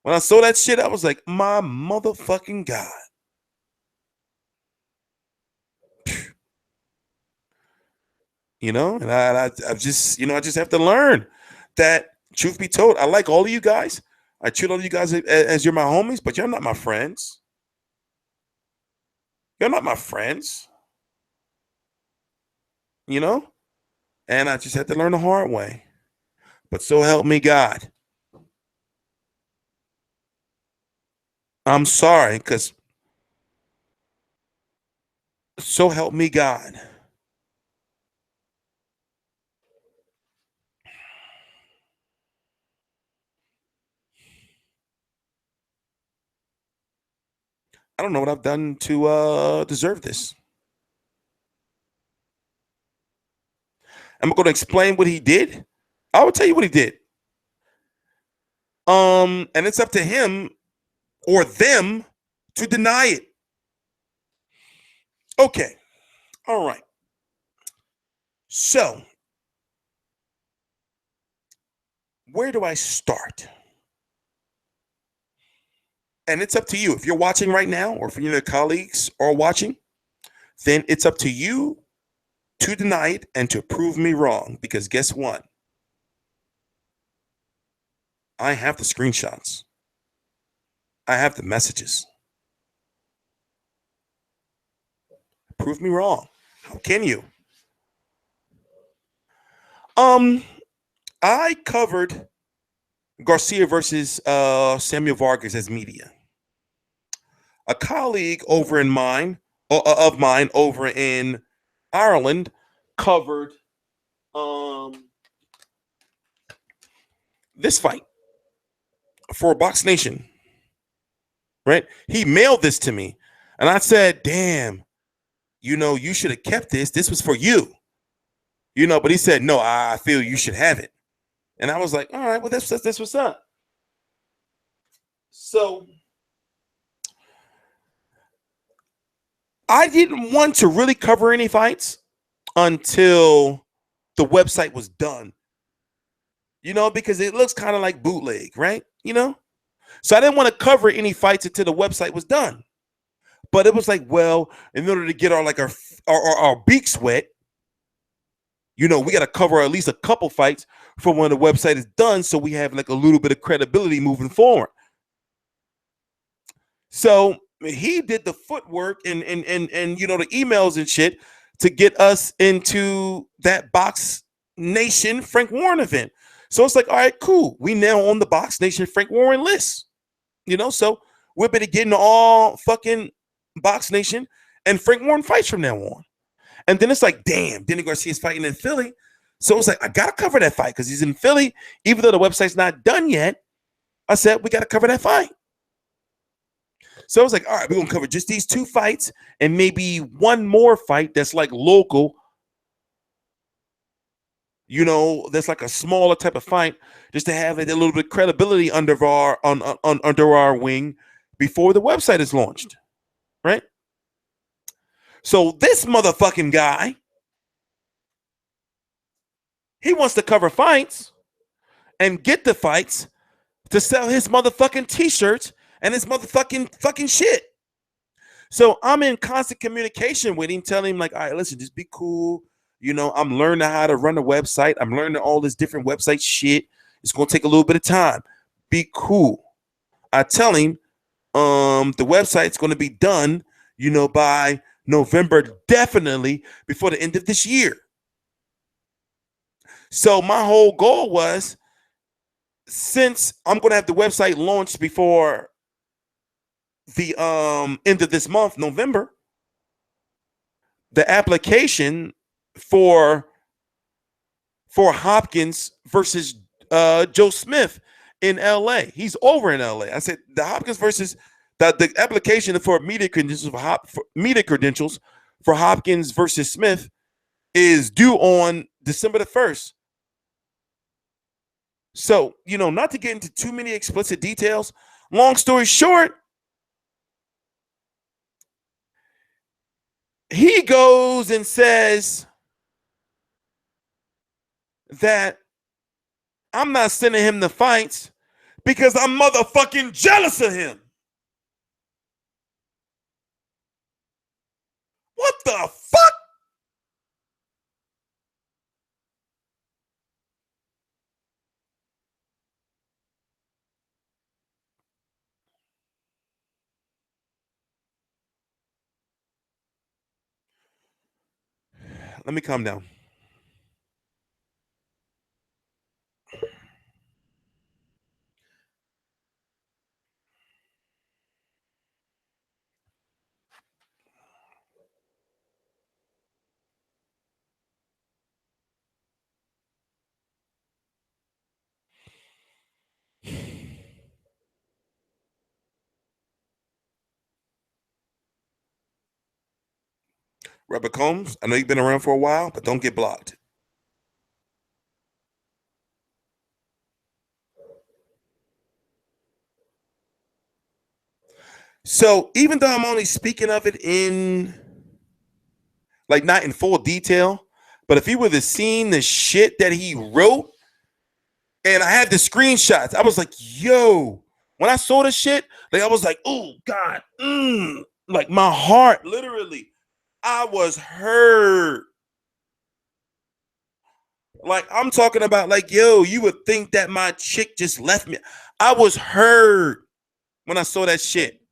When I saw that shit, I was like, my motherfucking God. And I just, I just have to learn that, truth be told, I like all of you guys. I treat all of you guys as you're my homies, but you're not my friends. You're not my friends. And I just had to learn the hard way. But so help me God. I'm sorry, because so help me God. I don't know what I've done to deserve this. I'm going to explain what he did. I will tell you what he did. And it's up to him or them to deny it. Okay. All right. So where do I start? And it's up to you. If you're watching right now, or if any of your colleagues are watching, then it's up to you to deny it and to prove me wrong. Because guess what? I have the screenshots. I have the messages. Prove me wrong. How can you? I covered Garcia versus Samuel Vargas as media. A colleague of mine over in Ireland covered this fight for Box Nation. Right? He mailed this to me, and I said, "Damn, you should have kept this. This was for you." But he said, "No, I feel you should have it." And I was like, "All right, well, that's what's up." So I didn't want to really cover any fights until the website was done, because it looks kind of like bootleg, right? So I didn't want to cover any fights until the website was done. But it was like, well, in order to get our beaks wet, we got to cover at least a couple fights from when the website is done, so we have like a little bit of credibility moving forward. So he did the footwork and the emails and shit to get us into that Box Nation Frank Warren event. So it's like, all right, cool. We now on the Box Nation Frank Warren list. So we're better getting all fucking Box Nation and Frank Warren fights from now on. And then it's like, damn, Danny Garcia's fighting in Philly. So it's like, I got to cover that fight because he's in Philly. Even though the website's not done yet, I said, we got to cover that fight. So I was like, all right, we're going to cover just these two fights and maybe one more fight that's like local. That's like a smaller type of fight just to have a little bit of credibility under our wing before the website is launched. Right? So this motherfucking guy, he wants to cover fights and get the fights to sell his motherfucking t-shirts and his fucking shit. So I'm in constant communication with him, telling him like, all right, listen, just be cool. I'm learning how to run a website. I'm learning all this different website shit. It's going to take a little bit of time. Be cool. I tell him the website's going to be done, by November, definitely before the end of this year. So my whole goal was, since I'm going to have the website launched before the end of this month, November, the application for Hopkins versus Joe Smith in LA. He's over in LA. I said the Hopkins versus the application for media credentials for Hopkins versus Smith is due on December the 1st. So, not to get into too many explicit details, long story short, he goes and says that I'm not sending him the fights because I'm motherfucking jealous of him. What the fuck? Let me calm down. Robert Combs, I know you've been around for a while, but don't get blocked. So even though I'm only speaking of it in, like, not in full detail, but if you would have seen the shit that he wrote And I had the screenshots. I was like, yo, when I saw the shit, like I was like, oh God, like my heart, literally, I was hurt. Like I'm talking about, like, yo, you would think that my chick just left me. I was hurt when I saw that shit.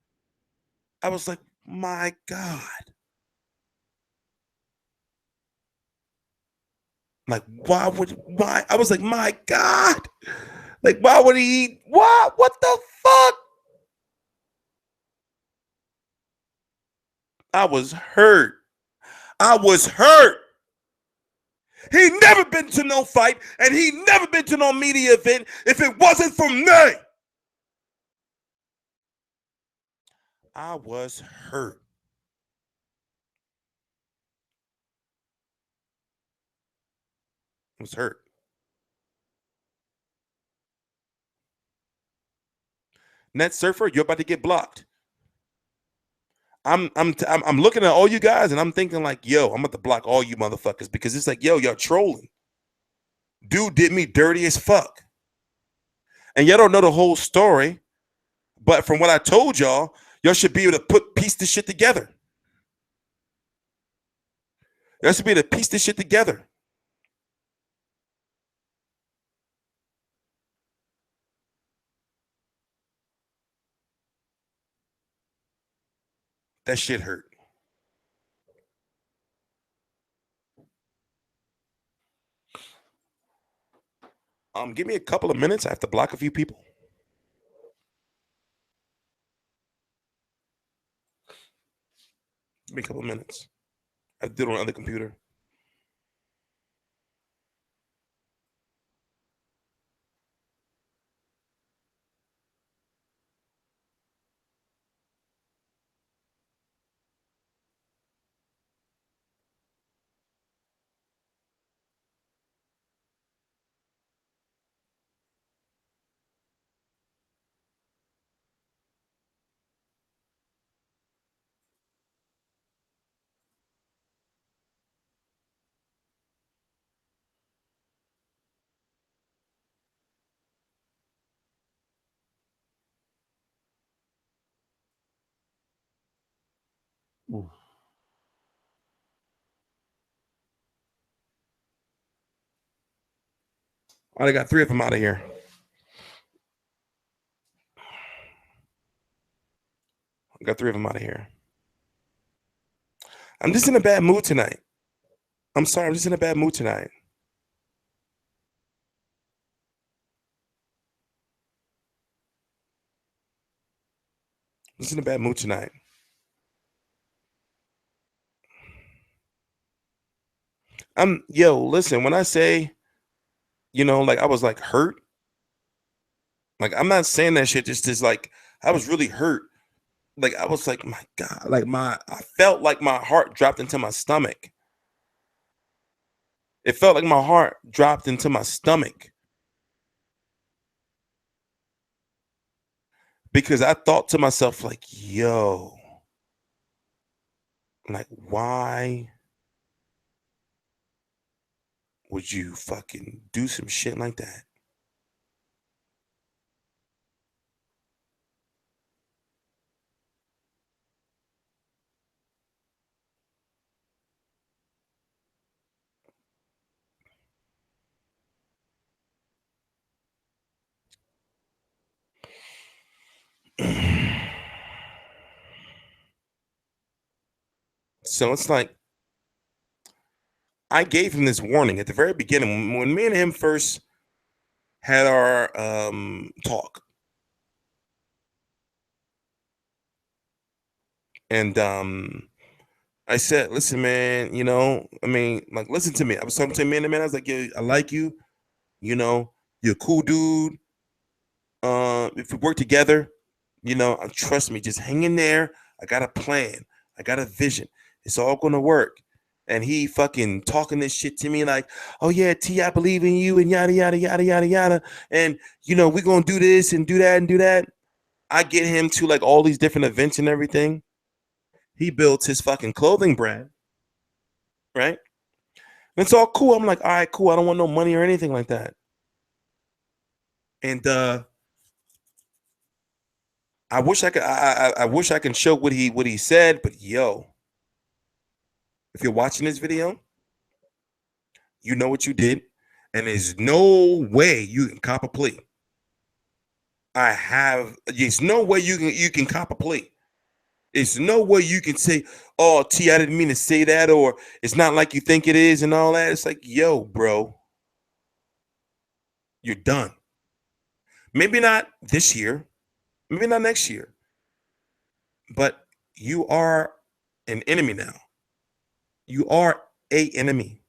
I was like, my God. Like, why? I was like, my God. Like, why would he? What the fuck? I was hurt. I was hurt. He never been to no fight, and he never been to no media event if it wasn't for me. I was hurt. I was hurt. Net Surfer, you're about to get blocked. I'm looking at all you guys, and I'm thinking like, yo, I'm about to block all you motherfuckers because it's like, yo, y'all trolling. Dude did me dirty as fuck. And y'all don't know the whole story, but from what I told y'all should be able to piece this shit together. Y'all should be able to piece this shit together. That shit hurt. Give me a couple of minutes. I have to block a few people. Give me a couple of minutes. I have to do it on another computer. Ooh. All right, I got 3 of them out of here. I got 3 of them out of here. I'm just in a bad mood tonight. I'm sorry. I'm just in a bad mood tonight. I'm just in a bad mood tonight. Yo, listen, when I say, like I was like hurt, like I'm not saying that shit just as like I was really hurt. Like I was like, my God, like I felt like my heart dropped into my stomach. It felt like my heart dropped into my stomach. Because I thought to myself, like, yo, like, why would you fucking do some shit like that? So it's like, I gave him this warning at the very beginning when me and him first had our talk. And I said, listen, man, like, listen to me. I was talking to man, I was like, yeah, I like you. You're a cool dude. If we work together, trust me, just hang in there. I got a plan. I got a vision. It's all gonna work. And he fucking talking this shit to me like, oh yeah, T, I believe in you and yada yada yada yada yada. And we're gonna do this and do that and do that. I get him to like all these different events and everything. He built his fucking clothing brand, right? And it's all cool. I'm like, all right, cool. I don't want no money or anything like that. And I wish I could. I wish I can show what he said, but yo, if you're watching this video, you know what you did, and there's no way you can cop a plea. There's no way you can cop a plea. There's no way you can say, "Oh, T, I didn't mean to say that," or "It's not like you think it is," and all that. It's like, yo, bro, you're done. Maybe not this year, maybe not next year, but you are an enemy now. You are a enemy.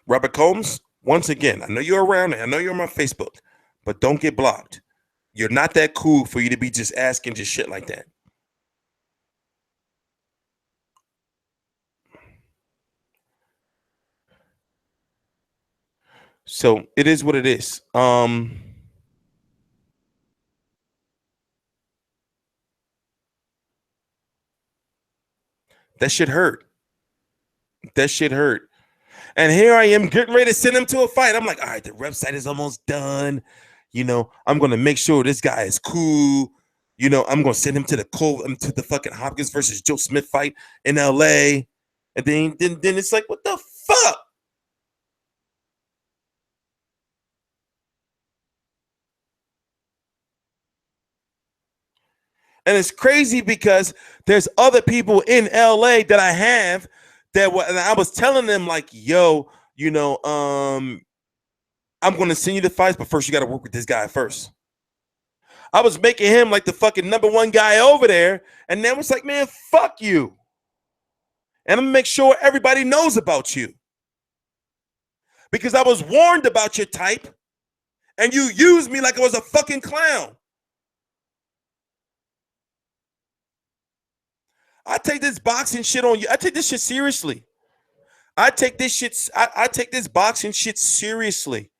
Robert Combs, once again, I know you're around, I know you're on my Facebook, but don't get blocked. You're not that cool for you to be just asking just shit like that. So it is what it is. That shit hurt. That shit hurt. And here I am getting ready to send him to a fight. I'm like, all right, the website is almost done. You know, I'm gonna make sure this guy is cool. You know, I'm gonna send him to the fucking Hopkins versus Joe Smith fight in LA. And then it's like, what the fuck? And it's crazy because there's other people in LA that I have that and I was telling them like, yo, you know, I'm going to send you the fights, but first you got to work with this guy first. I was making him like the fucking #1 guy over there, and then was like, man, fuck you. And I'm gonna make sure everybody knows about you. Because I was warned about your type, and you used me like I was a fucking clown. I take this boxing shit on you. I take this shit seriously. I take this shit. I take this boxing shit seriously.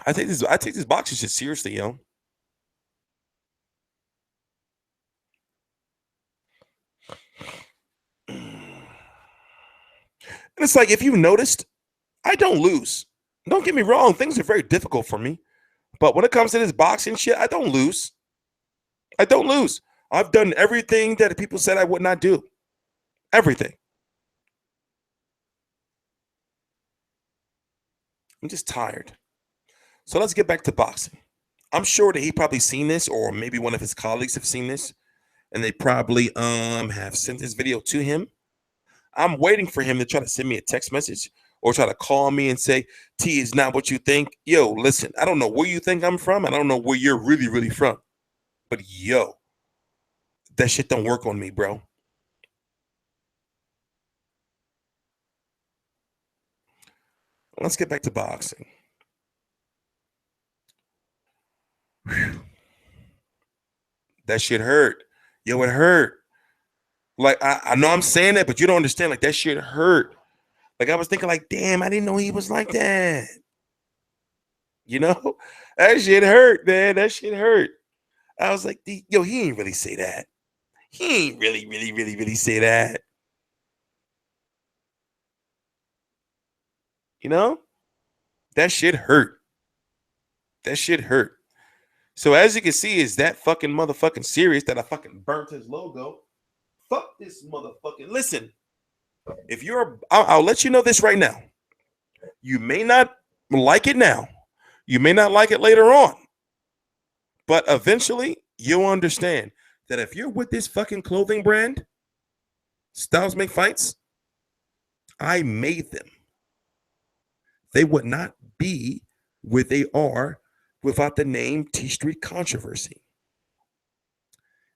I take this boxing shit seriously, yo. And it's like, if you noticed, I don't lose. Don't get me wrong. Things are very difficult for me. But when it comes to this boxing shit, I don't lose. I don't lose. I've done everything that people said I would not do. Everything. I'm just tired. So let's get back to boxing. I'm sure that he probably seen this, or maybe one of his colleagues have seen this, and they probably have sent this video to him. I'm waiting for him to try to send me a text message or try to call me and say, T is not what you think. Yo, listen, I don't know where you think I'm from. I don't know where you're really, really from. But yo, that shit don't work on me, bro. Let's get back to boxing. Whew. That shit hurt. Yo, it hurt. Like, I know I'm saying that, but you don't understand. Like, that shit hurt. Like, I was thinking, like, damn, I didn't know he was like that. You know? That shit hurt, man. That shit hurt. I was like, yo, he ain't really say that. He ain't really say that. You know? That shit hurt. That shit hurt. So as you can see, is that fucking motherfucking serious that I fucking burnt his logo? Fuck this motherfucking. Listen, if you're, I'll let you know this right now. You may not like it now. You may not like it later on. But eventually, you'll understand that if you're with this fucking clothing brand, Styles Make Fights, I made them. They would not be where they are without the name T Street Controversy.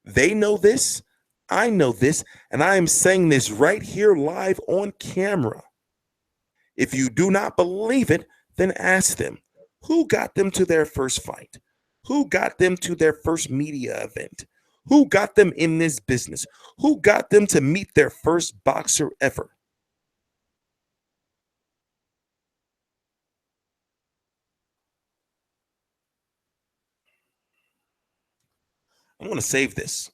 They know this. I know this. And I am saying this right here live on camera. If you do not believe it, then ask them. Who got them to their first fight? Who got them to their first media event? Who got them in this business? Who got them to meet their first boxer ever? I'm going to save this.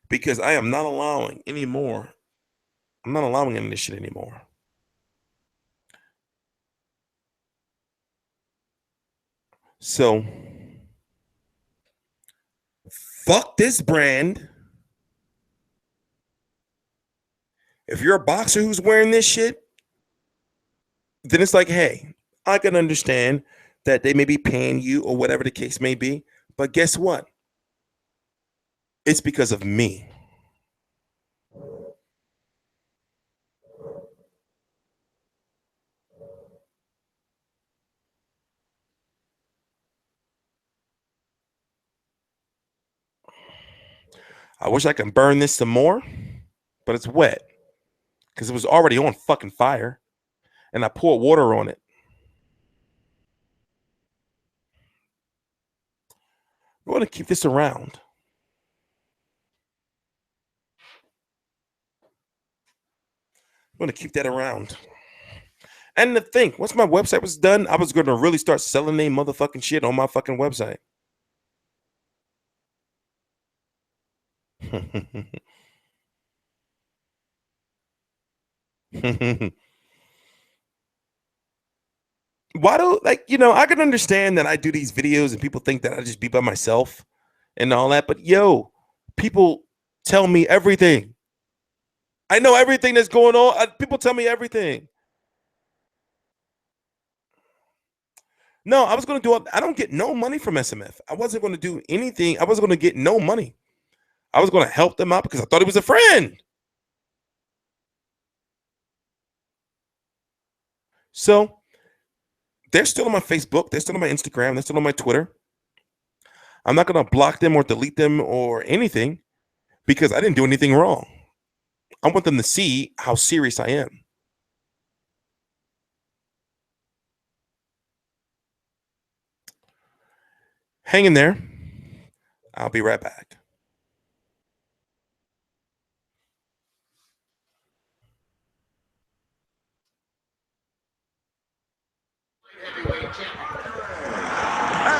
Because I am not allowing anymore. I'm not allowing any of this shit anymore. So, fuck this brand. If you're a boxer who's wearing this shit, then it's like, hey, I can understand that they may be paying you or whatever the case may be. But guess what? It's because of me. I wish I could burn this some more, but it's wet because it was already on fucking fire and I poured water on it. I want to keep this around. I'm going to keep that around. And to think, once my website was done, I was going to really start selling their motherfucking shit on my fucking website. Why do, like, you know, I can understand that I do these videos and people think that I just be by myself and all that, but yo, people tell me everything. I know everything that's going on. People tell me everything. No, I was going to do, I don't get no money from SMF. I wasn't going to do anything. I wasn't going to get no money. I was going to help them out because I thought he was a friend. So they're still on my Facebook. They're still on my Instagram. They're still on my Twitter. I'm not going to block them or delete them or anything because I didn't do anything wrong. I want them to see how serious I am. Hang in there. I'll be right back.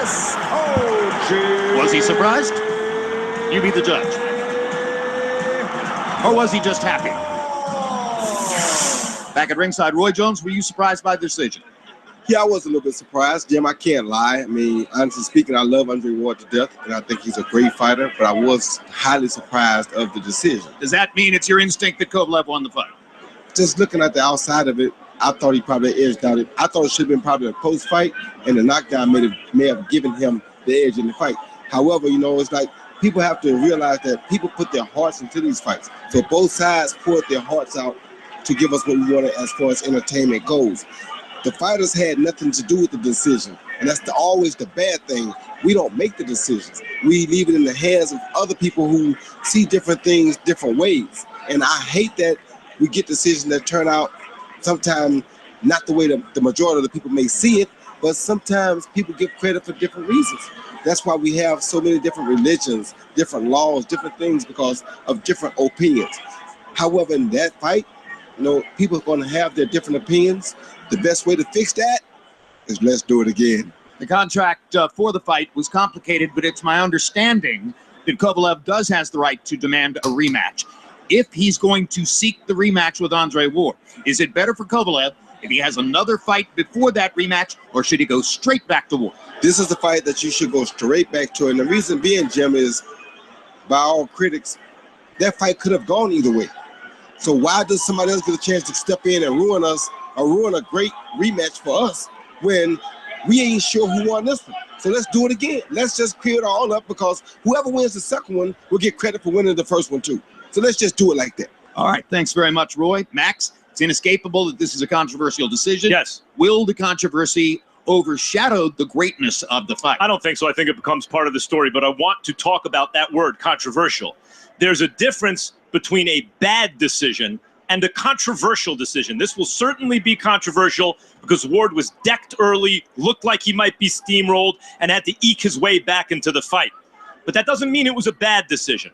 S.O.G. Was he surprised? You be the judge. Or was he just happy? Back at ringside, Roy Jones, were you surprised by the decision? Yeah, I was a little bit surprised, Jim. I can't lie. I mean, honestly speaking, I love Andre Ward to death, and I think he's a great fighter, but I was highly surprised of the decision. Does that mean it's your instinct that Kovalev won the fight? Just looking at the outside of it, I thought he probably edged out it. I thought it should have been probably a close fight, and the knockdown may have given him the edge in the fight. However, you know, it's like people have to realize that people put their hearts into these fights. So both sides poured their hearts out to give us what we wanted as far as entertainment goes. The fighters had nothing to do with the decision, and that's always the bad thing. We don't make the decisions. We leave it in the hands of other people who see different things different ways. And I hate that we get decisions that turn out sometimes not the way the majority of the people may see it, but sometimes people give credit for different reasons. That's why we have so many different religions, different laws, different things because of different opinions. However, in that fight, you know, people are going to have their different opinions. The best way to fix that is let's do it again. The contract for the fight was complicated, but it's my understanding that Kovalev has the right to demand a rematch. If he's going to seek the rematch with Andre Ward, is it better for Kovalev if he has another fight before that rematch, or should he go straight back to Ward? This is the fight that you should go straight back to, and the reason being, Jim, is by all critics, that fight could have gone either way. So why does somebody else get a chance to step in and ruin us or ruin a great rematch for us when we ain't sure who won this one? So let's do it again. Let's just clear it all up because whoever wins the second one will get credit for winning the first one too. So let's just do it like that. All right. Thanks very much, Roy. Max, it's inescapable that this is a controversial decision. Yes. Will the controversy overshadow the greatness of the fight? I don't think so. I think it becomes part of the story, but I want to talk about that word, controversial. There's a difference between a bad decision and a controversial decision. This will certainly be controversial because Ward was decked early, looked like he might be steamrolled, and had to eke his way back into the fight. But that doesn't mean it was a bad decision.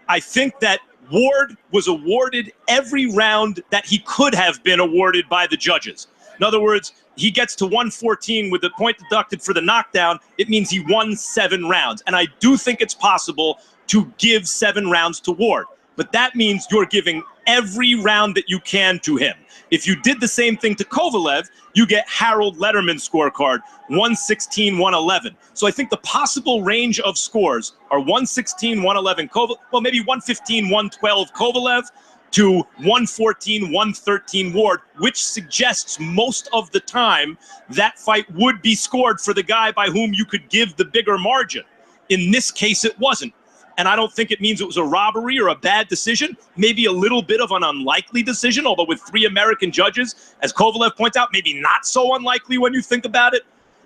I think that Ward was awarded every round that he could have been awarded by the judges. In other words, he gets to 114 with the point deducted for the knockdown. It means he won 7 rounds. And I do think it's possible to give 7 rounds to Ward. But that means you're giving every round that you can to him. If you did the same thing to Kovalev, you get Harold Letterman's scorecard, 116-111. So I think the possible range of scores are 116-111 Kovalev, well, maybe 115-112 Kovalev to 114-113 Ward, which suggests most of the time that fight would be scored for the guy by whom you could give the bigger margin. In this case, it wasn't. And I don't think it means it was a robbery or a bad decision. Maybe a little bit of an unlikely decision, although with 3 American judges, as Kovalev points out, maybe not so unlikely when you think about it.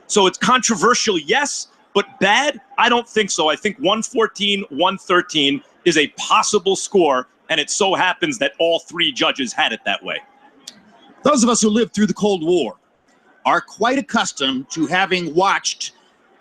So it's controversial, yes, but bad? I don't think so. I think 114-113 is a possible score, and it so happens that all 3 judges had it that way. Those of us who lived through the Cold War are quite accustomed to having watched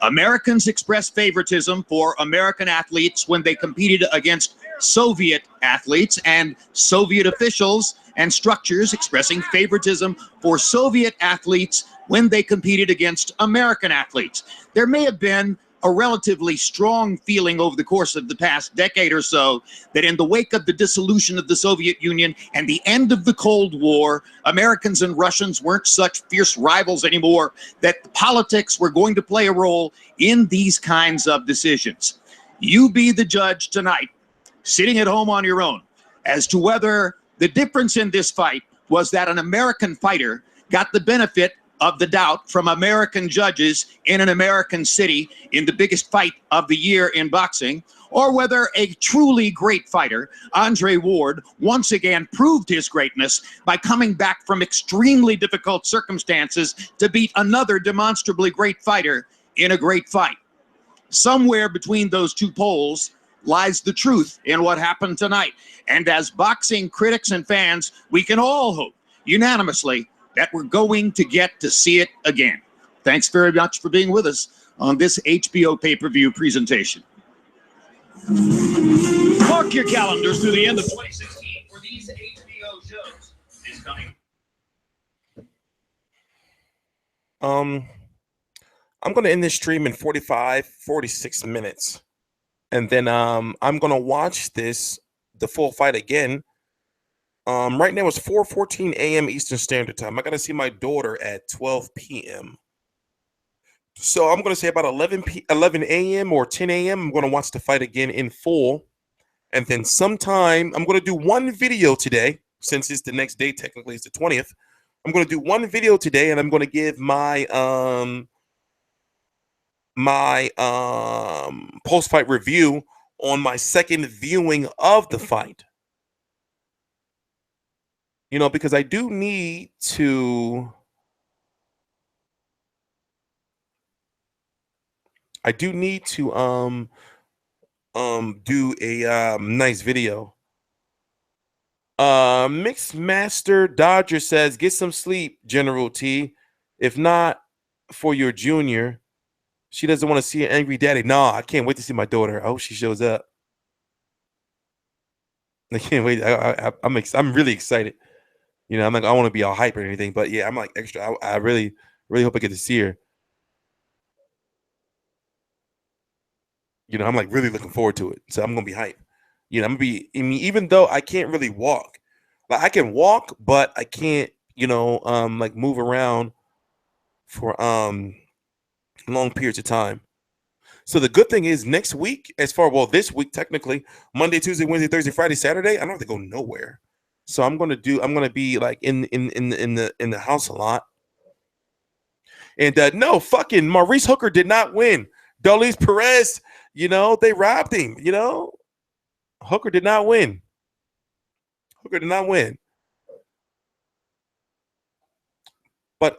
Americans express favoritism for American athletes when they competed against Soviet athletes, and Soviet officials and structures expressing favoritism for Soviet athletes when they competed against American athletes. There may have been a relatively strong feeling over the course of the past decade or so that in the wake of the dissolution of the Soviet Union and the end of the Cold War, Americans and Russians weren't such fierce rivals anymore, that politics were going to play a role in these kinds of decisions. You be the judge tonight, sitting at home on your own, as to whether the difference in this fight was that an American fighter got the benefit of the doubt from American judges in an American city in the biggest fight of the year in boxing, or whether a truly great fighter, Andre Ward, once again proved his greatness by coming back from extremely difficult circumstances to beat another demonstrably great fighter in a great fight. Somewhere between those 2 poles lies the truth in what happened tonight. And as boxing critics and fans, we can all hope unanimously that we're going to get to see it again. Thanks very much for being with us on this HBO pay-per-view presentation. Mark your calendars through the end of 2016 for these HBO shows. Is coming. I'm going to end this stream in 46 minutes. And then I'm going to watch the full fight again. Right now it's 4:14 a.m. Eastern Standard Time. I got to see my daughter at 12 p.m. So I'm going to say about 11 a.m. or 10 a.m. I'm going to watch the fight again in full. And then sometime I'm going to do one video today, since it's the next day, technically it's the 20th. I'm going to do one video today, and I'm going to give my post-fight review on my second viewing of the fight. You know, because I do need to do a nice video. Mixed Master Dodger says, get some sleep, General T. If not for your junior, she doesn't want to see an angry daddy. No, I can't wait to see my daughter. I hope she shows up. I can't wait. I'm really excited. You know, I'm like, I want to be all hype or anything, but yeah, I'm like extra. I really hope I get to see her. You know, I'm like really looking forward to it. So I'm gonna be hype. You know, I mean, even though I can't really walk, like I can walk, but I can't, you know, like move around for long periods of time. So the good thing is next week, this week technically, Monday, Tuesday, Wednesday, Thursday, Friday, Saturday, I don't have to go nowhere. So I'm gonna be like in the house a lot. And no, fucking Maurice Hooker did not win. Dolis Perez, you know, they robbed him. You know, Hooker did not win. But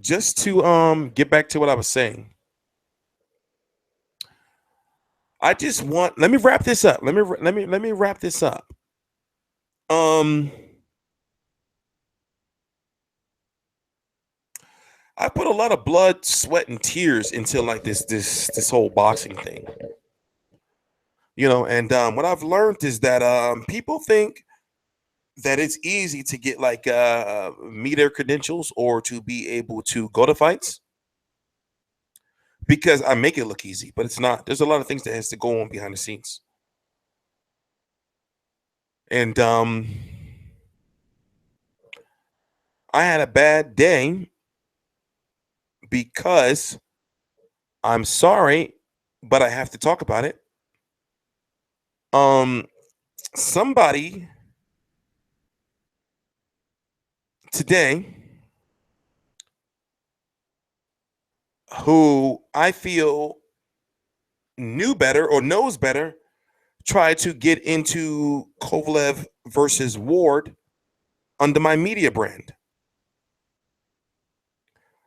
just to get back to what I was saying. I just want, let me wrap this up. Let me wrap this up. I put a lot of blood, sweat, and tears into like this whole boxing thing. You know, and what I've learned is that people think that it's easy to get like media credentials or to be able to go to fights because I make it look easy, but it's not. There's a lot of things that has to go on behind the scenes. And I had a bad day because I'm sorry, but I have to talk about it. Somebody today who I feel knew better or knows better tried to get into Kovalev versus Ward under my media brand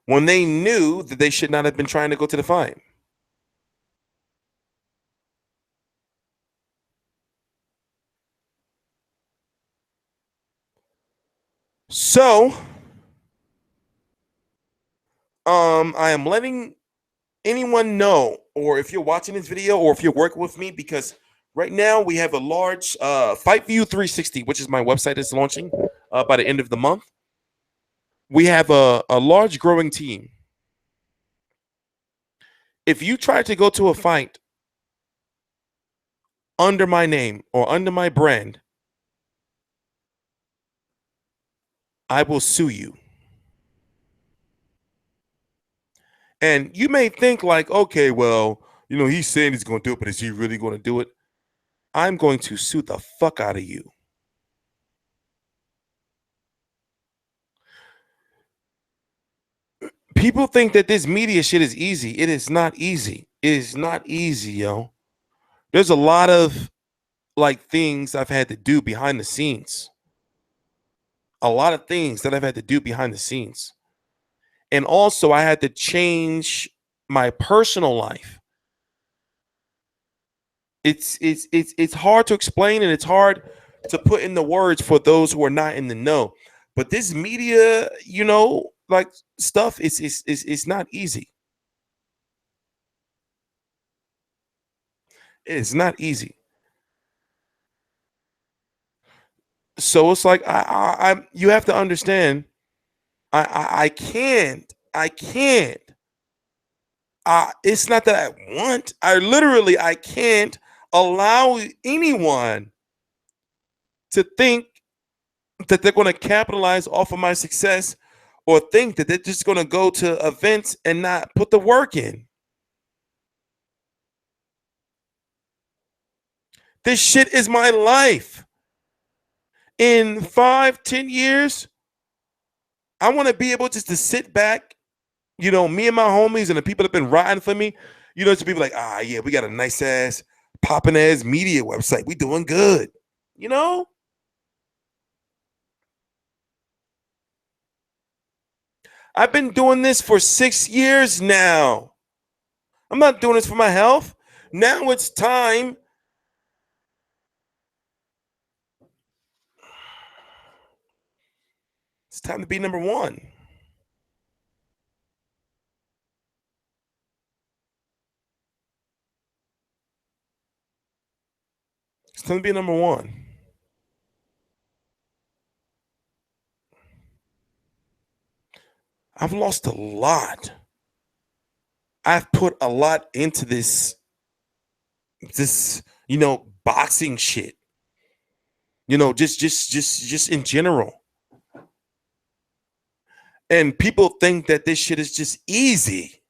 when they knew that they should not have been trying to go to the fight. So, I am letting anyone know, or if you're watching this video, or if you're working with me, because right now we have a large Fight View 360, which is my website that's launching by the end of the month. We have a large growing team. If you try to go to a fight under my name or under my brand, I will sue you. And you may think like, okay, well, you know, he's saying he's going to do it, but is he really going to do it? I'm going to sue the fuck out of you. People think that this media shit is easy. It is not easy. It is not easy, yo. There's a lot of like things I've had to do behind the scenes. A lot of things that I've had to do behind the scenes. And also I had to change my personal life. It's hard to explain, and it's hard to put in the words for those who are not in the know. But this media, you know, like stuff is not easy. It's not easy. So it's like I you have to understand. I can't. It's not that I want. I can't allow anyone to think that they're going to capitalize off of my success or think that they're just going to go to events and not put the work in. This shit is my life. In 5-10 years, I want to be able just to sit back, you know, me and my homies and the people that have been riding for me, you know, to people like, yeah, we got a nice ass, popping ass media website. We doing good, you know? I've been doing this for 6 years now. I'm not doing this for my health. Now it's time. It's time to be number one. It's time to be number one. I've lost a lot. I've put a lot into this, you know, boxing shit. You know, just in general. And people think that this shit is just easy.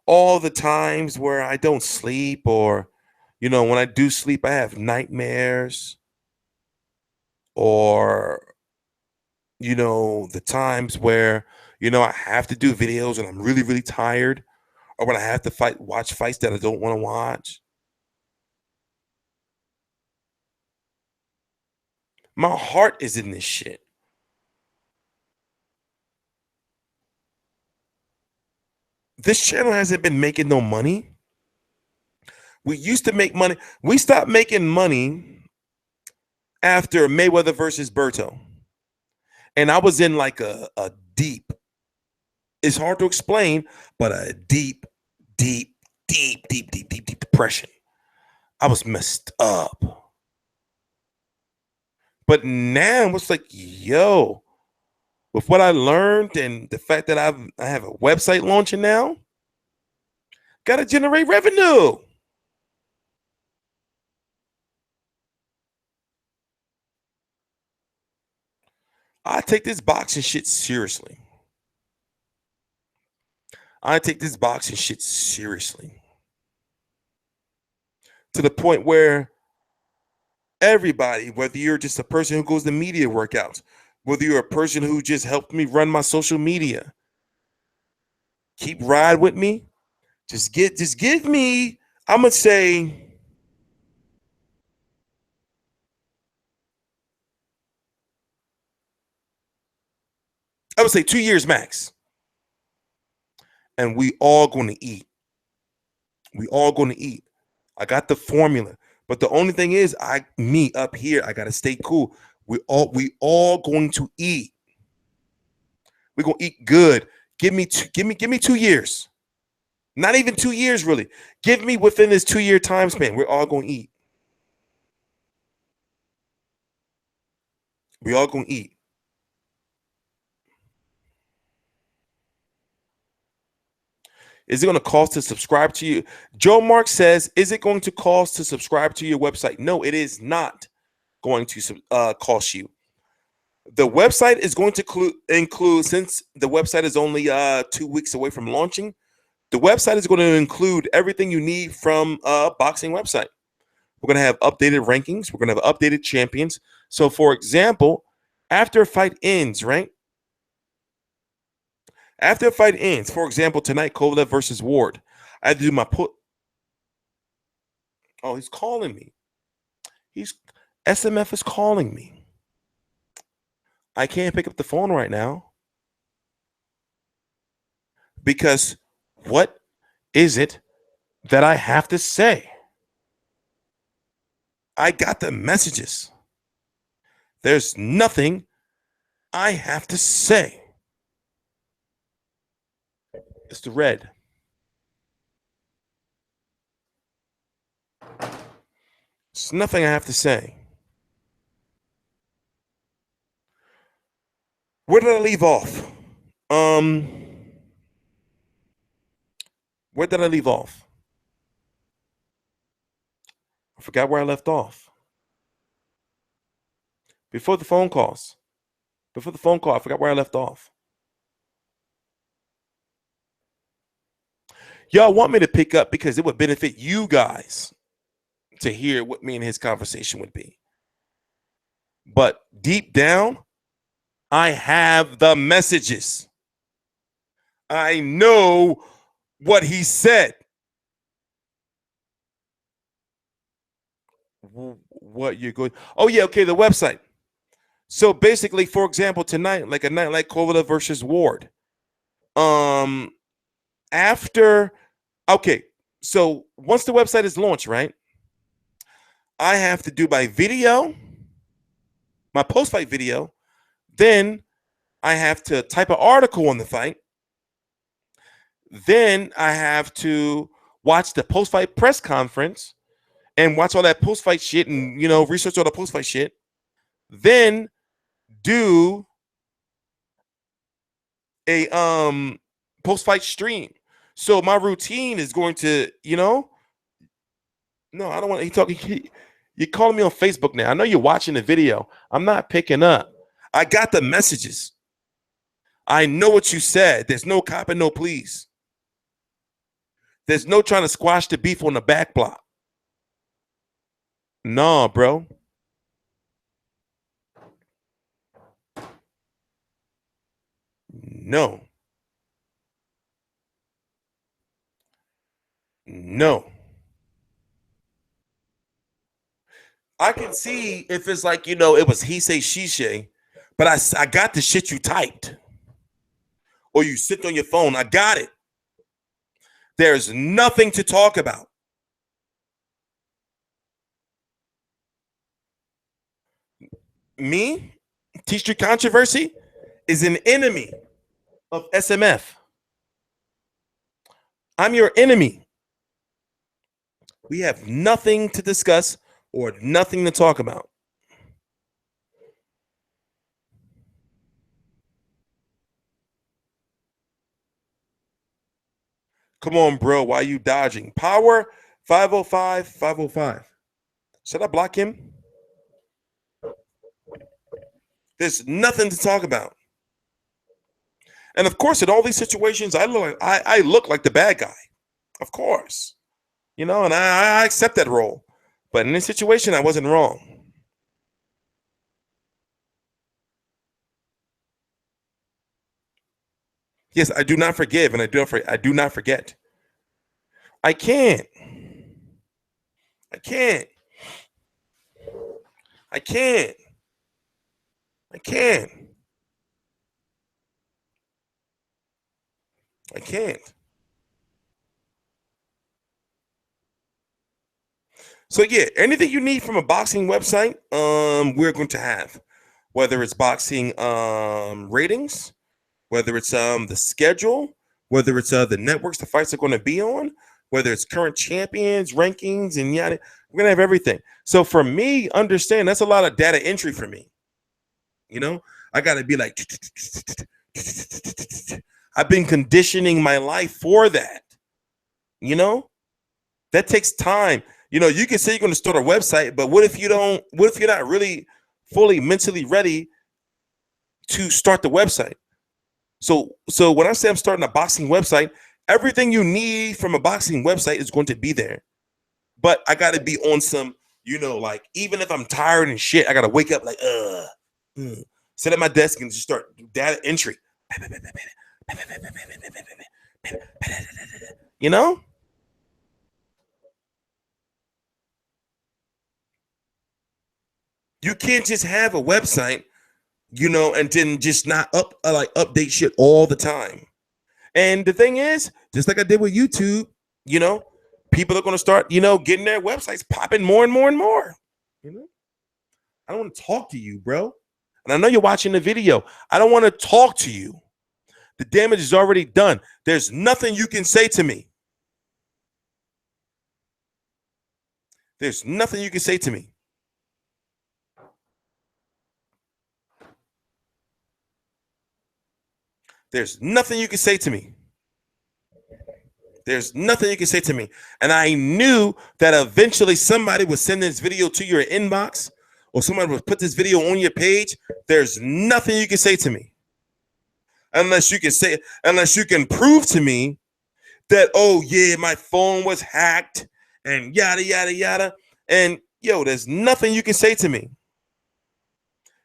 All the times where I don't sleep, or, you know, when I do sleep, I have nightmares. Or, you know, the times where, you know, I have to do videos and I'm really, really tired, or when I have to watch fights that I don't want to watch. My heart is in this shit. This channel hasn't been making no money. We used to make money. We stopped making money after Mayweather versus Berto. And I was in like a deep, it's hard to explain, but a deep depression. I was messed up. But now it's like, yo, with what I learned and the fact that I have a website launching now, got to generate revenue. I take this boxing shit seriously. I take this boxing shit seriously. To the point where everybody, whether you're just a person who goes to media workouts, whether you're a person who just helped me run my social media, keep ride with me. Just give me, I'm gonna say, I would say 2 years max. And we all going to eat. We all going to eat. I got the formula. But the only thing is, me up here, I gotta stay cool. We all going to eat. We're gonna eat good. Give me 2 years. Not even 2 years, really. Give me within this 2-year time span. We're all gonna eat. We all gonna eat. Is it going to cost to subscribe to you? Joe Mark says, is it going to cost to subscribe to your website? No, it is not going to cost you. The website is going to include, since the website is only 2 weeks away from launching, the website is going to include everything you need from a boxing website. We're going to have updated rankings. We're going to have updated champions. So, for example, after a fight ends, right? After a fight ends, for example, tonight, Kovalev versus Ward, I had to do my put. Oh, he's calling me. SMF is calling me. I can't pick up the phone right now because what is it that I have to say? I got the messages. There's nothing I have to say. It's the red. There's nothing I have to say. Where did I leave off? Where did I leave off? I forgot where I left off. Before the phone calls. Before the phone call, I forgot where I left off. Y'all want me to pick up because it would benefit you guys to hear what me and his conversation would be. But deep down, I have the messages. I know what he said. What you're going? Oh yeah, okay. The website. So basically, for example, tonight, like a night like Kovalev versus Ward. After, okay, so once the website is launched, right? I have to do my video, my post-fight video. Then I have to type an article on the fight. Then I have to watch the post-fight press conference and watch all that post-fight shit and, research all the post-fight shit. Then do a post-fight stream. So my routine is going to, no, I don't want to talk. You're calling me on Facebook now. I know you're watching the video. I'm not picking up. I got the messages. I know what you said. There's no cop and no please. There's no trying to squash the beef on the back block. Nah, bro. No. I can see if it's like, it was he say, she say, but I got the shit you typed. Or you sit on your phone. I got it. There's nothing to talk about. Me, T-Street Controversy, is an enemy of SMF. I'm your enemy. We have nothing to discuss or nothing to talk about. Come on, bro. Why are you dodging? Power 505 505. Should I block him? There's nothing to talk about. And of course, in all these situations, I look like the bad guy. Of course. And I accept that role. But in this situation, I wasn't wrong. Yes, I do not forgive, and I do not forget. I can't. I can't. I can't. I can't. I can't. So yeah, anything you need from a boxing website, we're going to have. Whether it's boxing ratings, whether it's the schedule, whether it's the networks the fights are going to be on, whether it's current champions, rankings, and yada, we're gonna have everything. So for me, understand that's a lot of data entry for me. I gotta be like, I've been conditioning my life for that. That takes time. You can say you're going to start a website, but what if you don't? What if you're not really fully mentally ready to start the website? So when I say I'm starting a boxing website, everything you need from a boxing website is going to be there. But I got to be on some, like even if I'm tired and shit, I got to wake up like, sit at my desk and just start data entry. You can't just have a website, and then just not update shit all the time. And the thing is, just like I did with YouTube, people are going to start, getting their websites popping more and more and more. I don't want to talk to you, bro. And I know you're watching the video. I don't want to talk to you. The damage is already done. There's nothing you can say to me. There's nothing you can say to me. There's nothing you can say to me. There's nothing you can say to me. And I knew that eventually somebody would send this video to your inbox or somebody would put this video on your page. There's nothing you can say to me. Unless you can prove to me that, oh yeah, my phone was hacked and yada, yada, yada. And there's nothing you can say to me.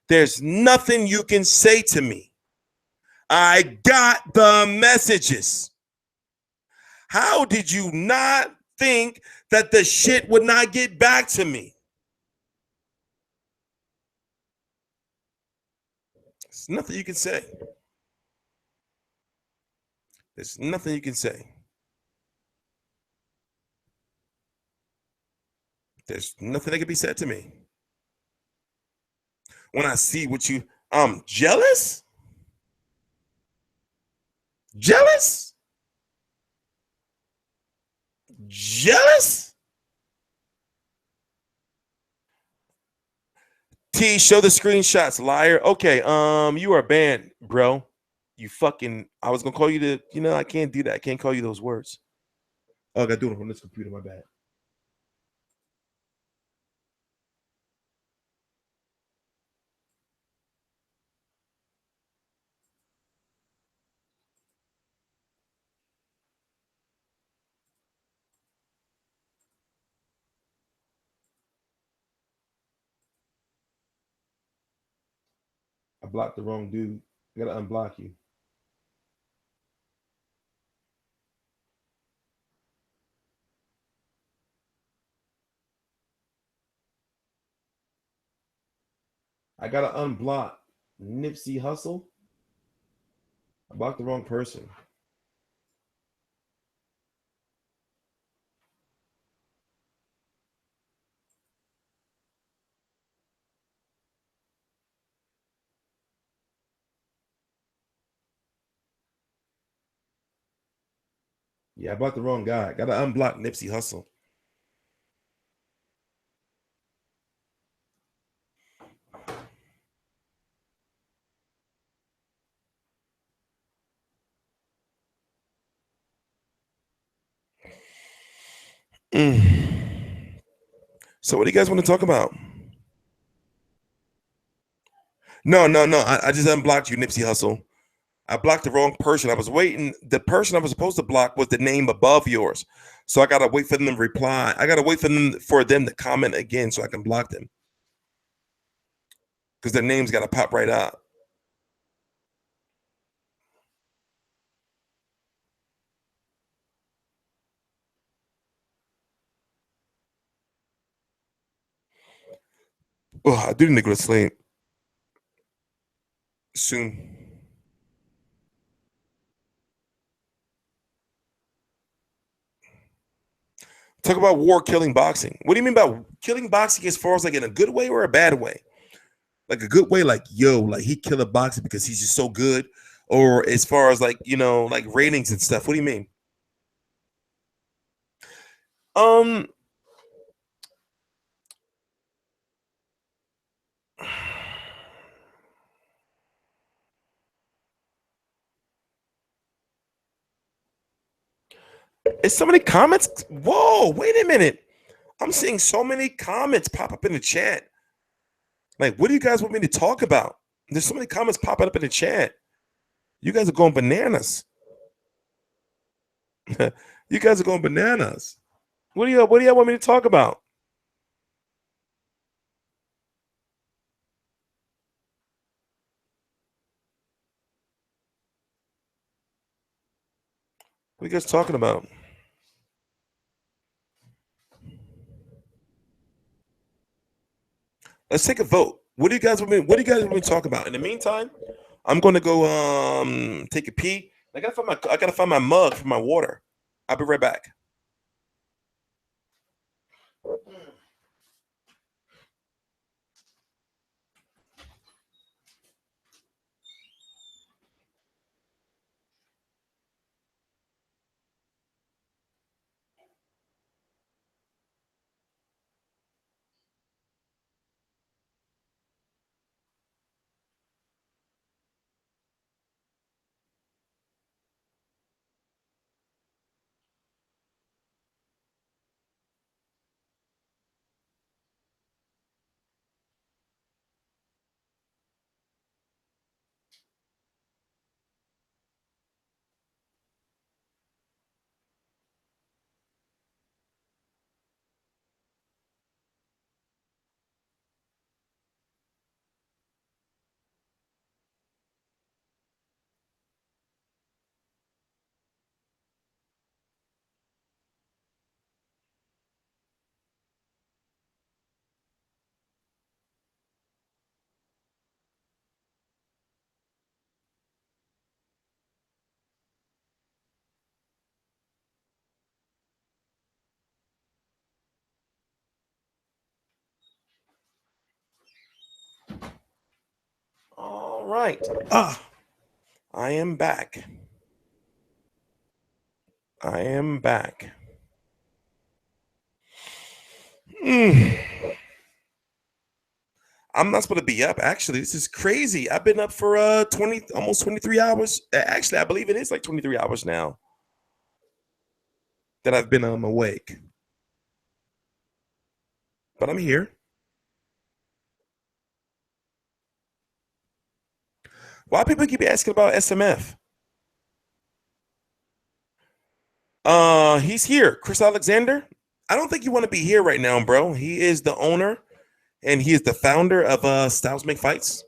There's nothing you can say to me. I got the messages. How did you not think that the shit would not get back to me? There's nothing you can say. There's nothing you can say. There's nothing that can be said to me. When I see what I'm jealous? Jealous? Jealous? T, show the screenshots, liar. Okay, you are banned, bro. You fucking, I was gonna call you I can't do that. I can't call you those words. Oh, I gotta do it on this computer, my bad. I blocked the wrong dude. I gotta unblock you. I gotta unblock Nipsey Hussle. I blocked the wrong person. Yeah, I blocked the wrong guy. Gotta unblock Nipsey Hussle. So what do you guys want to talk about? No. I just unblocked you, Nipsey Hussle. I blocked the wrong person. I was waiting. The person I was supposed to block was the name above yours. So I gotta wait for them to reply. I gotta wait for them to comment again so I can block them. Because their name's gotta pop right up. Oh, I do need to go to sleep soon. Talk about war killing boxing. What do you mean by killing boxing as far as like in a good way or a bad way? Like a good way, like like he killed a boxer because he's just so good, or as far as like like ratings and stuff. What do you mean? Um, it's so many comments. Whoa, wait a minute. I'm seeing so many comments pop up in the chat. Like, what do you guys want me to talk about? There's so many comments popping up in the chat. You guys are going bananas. You guys are going bananas. What do y'all want me to talk about? What are you guys talking about? Let's take a vote. What do you guys want me to talk about? In the meantime, I'm gonna go take a pee. I gotta find my mug for my water. I'll be right back. All right. I am back. I am back. I'm not supposed to be up. Actually, this is crazy. I've been up for almost 23 hours. Actually, I believe it is like 23 hours now that I've been awake. But I'm here. Why people keep asking about SMF? He's here. Chris Alexander. I don't think you want to be here right now, bro. He is the owner and he is the founder of Styles Make Fights.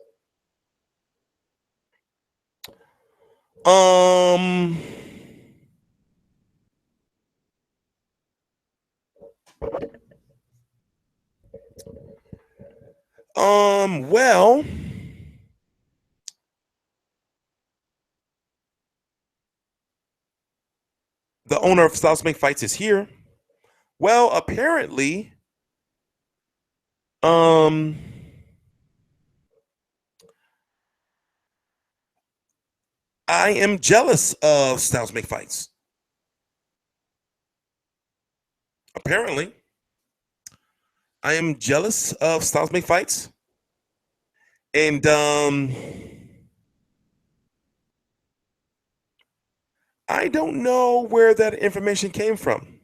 Well, the owner of Styles Make Fights is here. Well, apparently, I am jealous of Styles Make Fights. Apparently, I am jealous of Styles Make Fights. And I don't know where that information came from.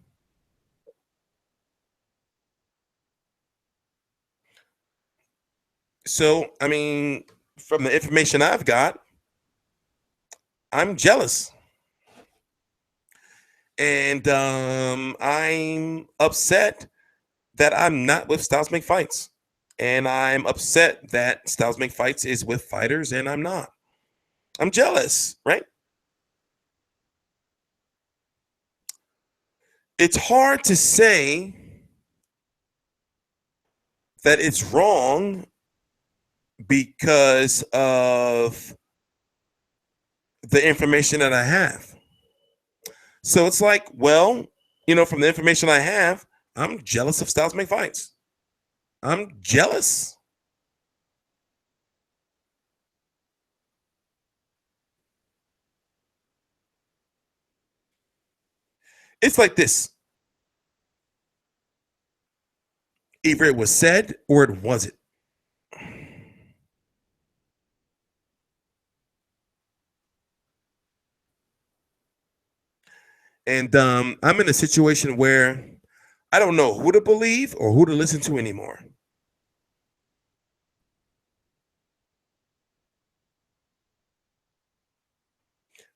So, I mean, from the information I've got, I'm jealous. And I'm upset that I'm not with Styles Make Fights. And I'm upset that Styles Make Fights is with fighters and I'm not. I'm jealous, right? It's hard to say that it's wrong because of the information that I have. So it's like, well, from the information I have, I'm jealous of Styles Make Fights. I'm jealous. It's like this. Either it was said or it wasn't. And I'm in a situation where I don't know who to believe or who to listen to anymore.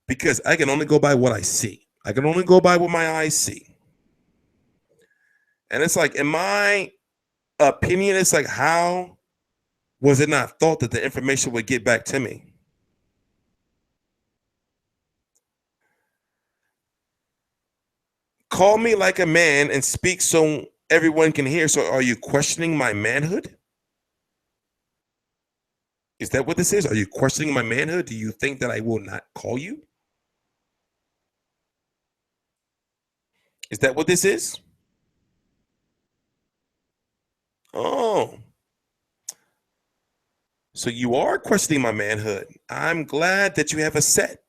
Because I can only go by what I see. I can only go by what my eyes see. And it's like, in my opinion, it's like, how was it not thought that the information would get back to me? Call me like a man and speak so everyone can hear. So are you questioning my manhood? Is that what this is? Are you questioning my manhood? Do you think that I will not call you? Is that what this is? Oh. So you are questioning my manhood. I'm glad that you have a set.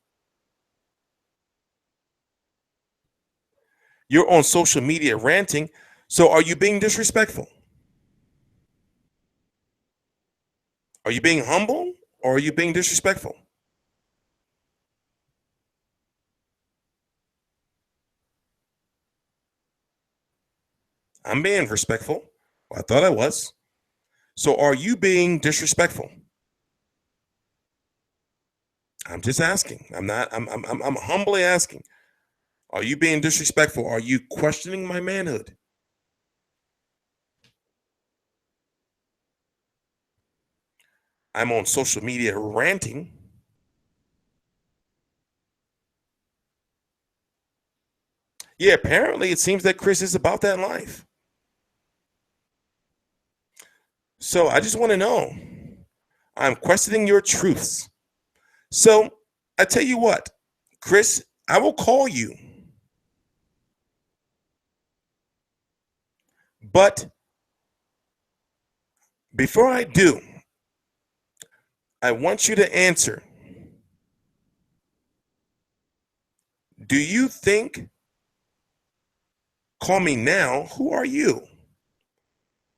You're on social media ranting. So are you being disrespectful? Are you being humble or are you being disrespectful? I'm being respectful. Well, I thought I was. So are you being disrespectful? I'm just asking. I'm humbly asking. Are you being disrespectful? Are you questioning my manhood? I'm on social media ranting. Yeah, apparently it seems that Chris is about that life. So I just want to know. I'm questioning your truths. So I tell you what, Chris, I will call you. But before I do, I want you to answer. Do you think, call me now, who are you?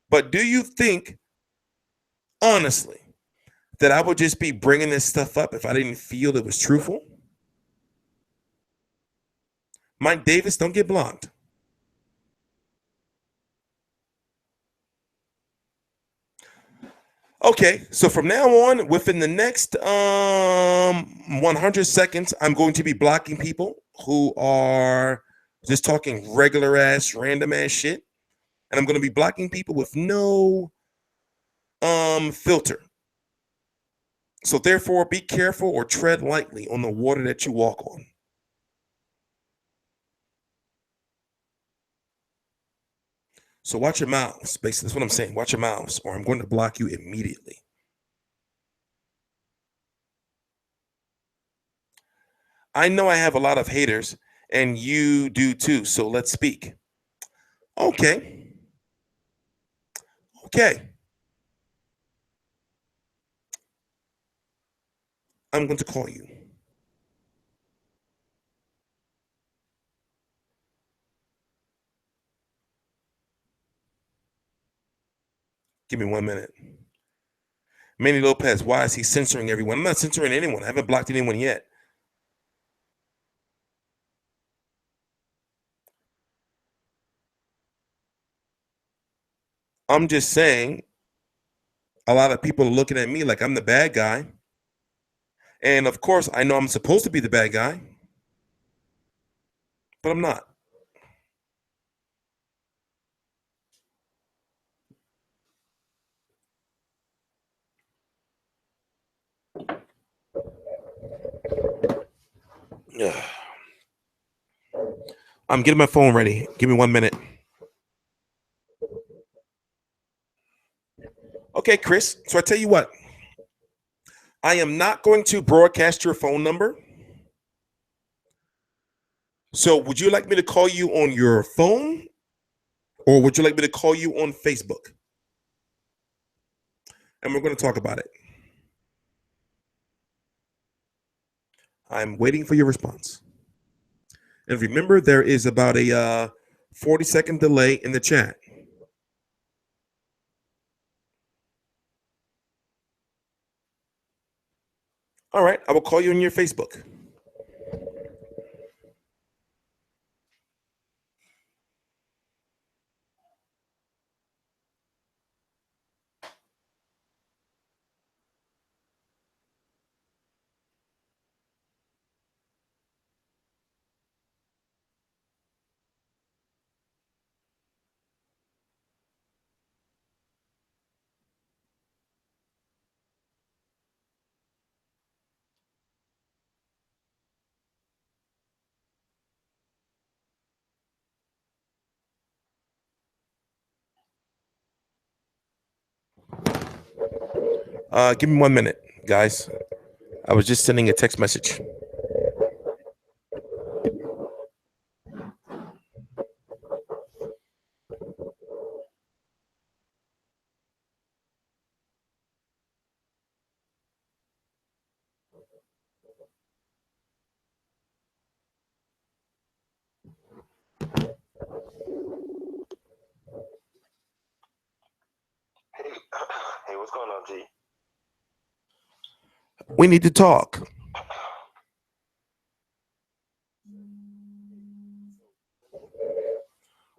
But do you think, honestly, that I would just be bringing this stuff up if I didn't feel it was truthful? Mike Davis, don't get blocked. Okay, so from now on, within the next 100 seconds, I'm going to be blocking people who are just talking regular ass, random ass shit. And I'm going to be blocking people with no filter. So therefore, be careful or tread lightly on the water that you walk on. So watch your mouths. Basically, that's what I'm saying. Watch your mouths, or I'm going to block you immediately. I know I have a lot of haters, and you do too. So let's speak. Okay. Okay. I'm going to call you. Give me 1 minute. Manny Lopez, why is he censoring everyone? I'm not censoring anyone. I haven't blocked anyone yet. I'm just saying a lot of people are looking at me like I'm the bad guy. And of course, I know I'm supposed to be the bad guy, but I'm not. Yeah. I'm getting my phone ready. Give me 1 minute. Okay, Chris. So I tell you what, I am not going to broadcast your phone number. So would you like me to call you on your phone, or would you like me to call you on Facebook? And we're going to talk about it. I'm waiting for your response. And remember, there is about a 40-second delay in the chat. All right, I will call you on your Facebook. Give me 1 minute, guys. I was just sending a text message. Hey, what's going on, G? We need to talk.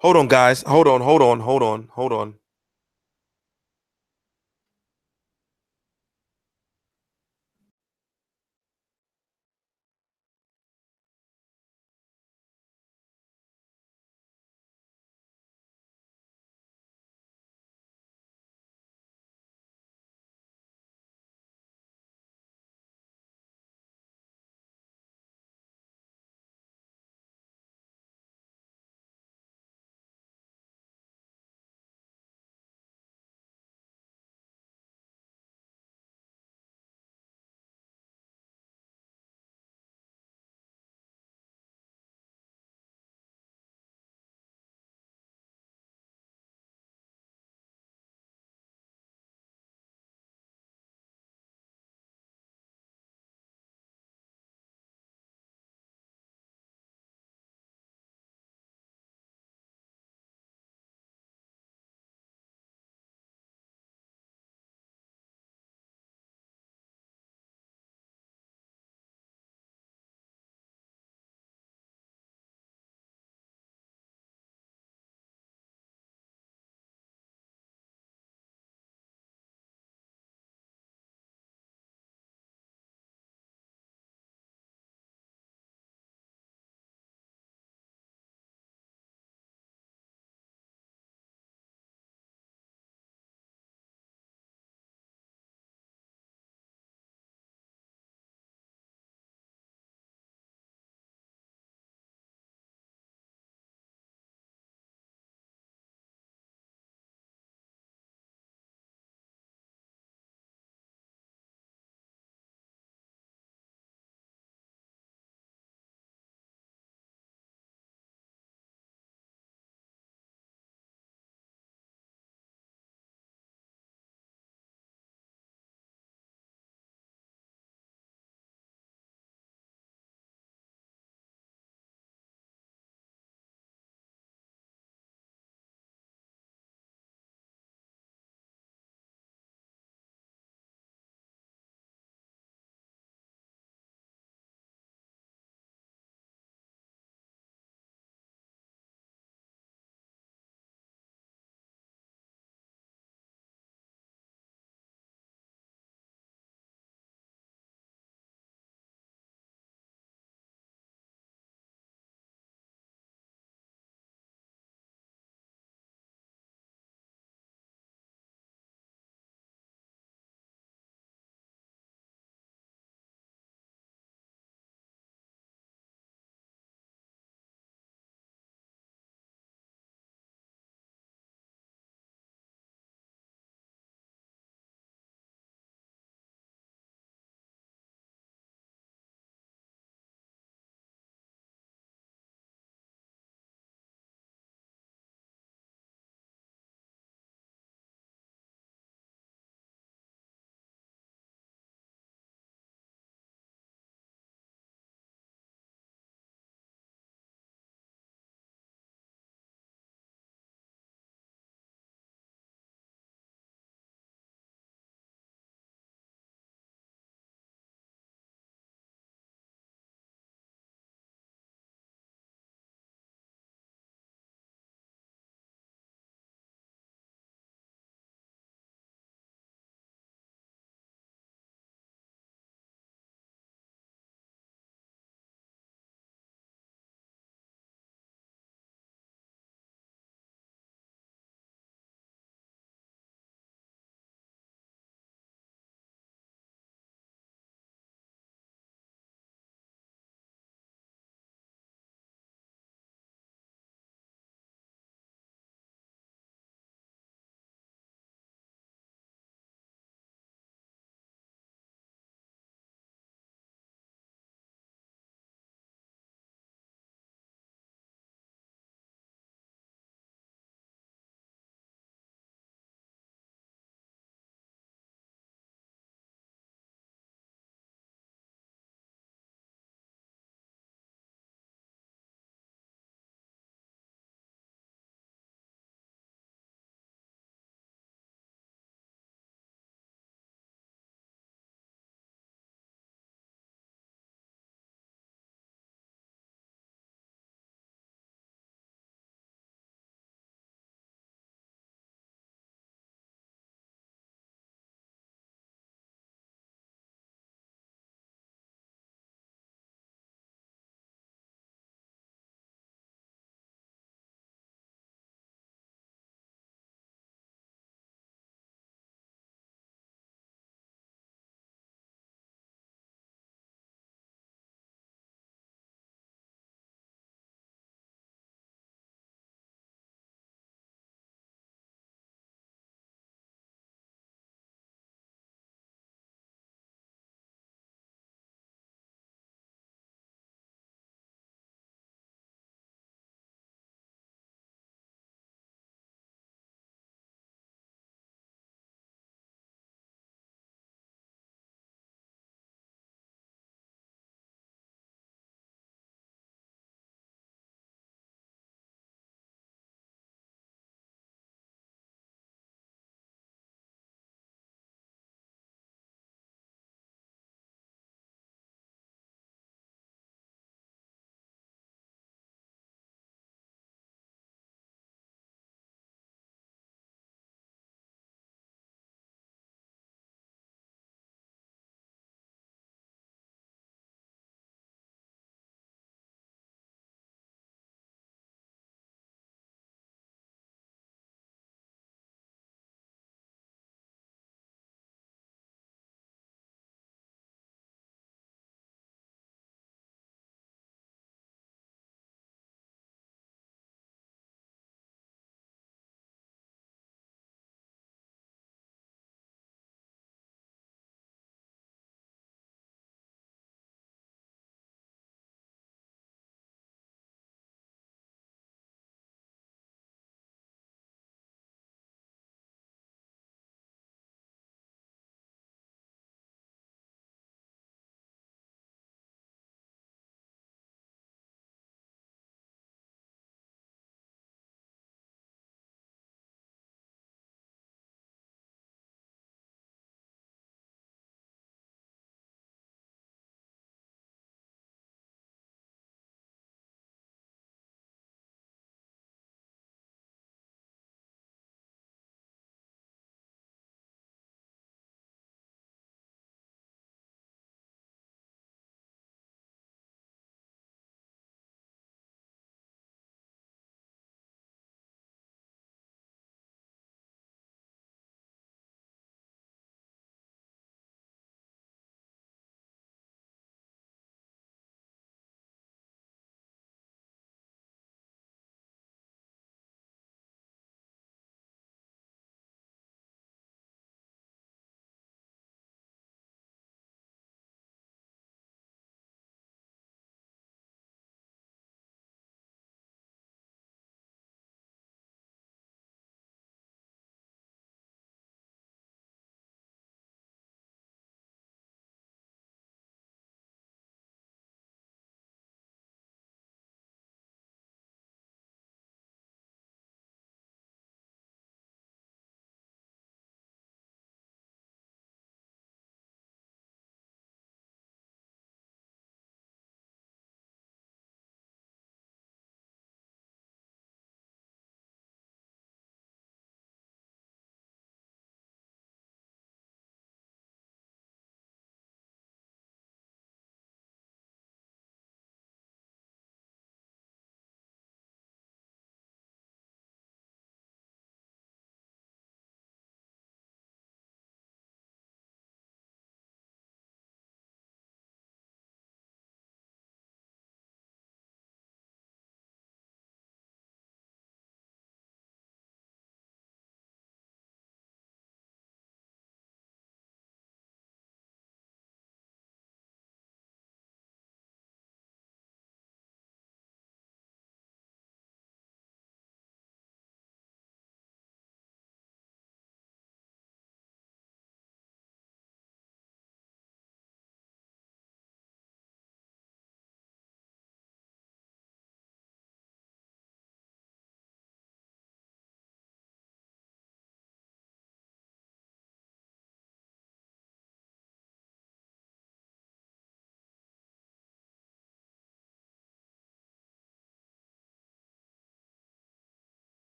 Hold on, guys. Hold on.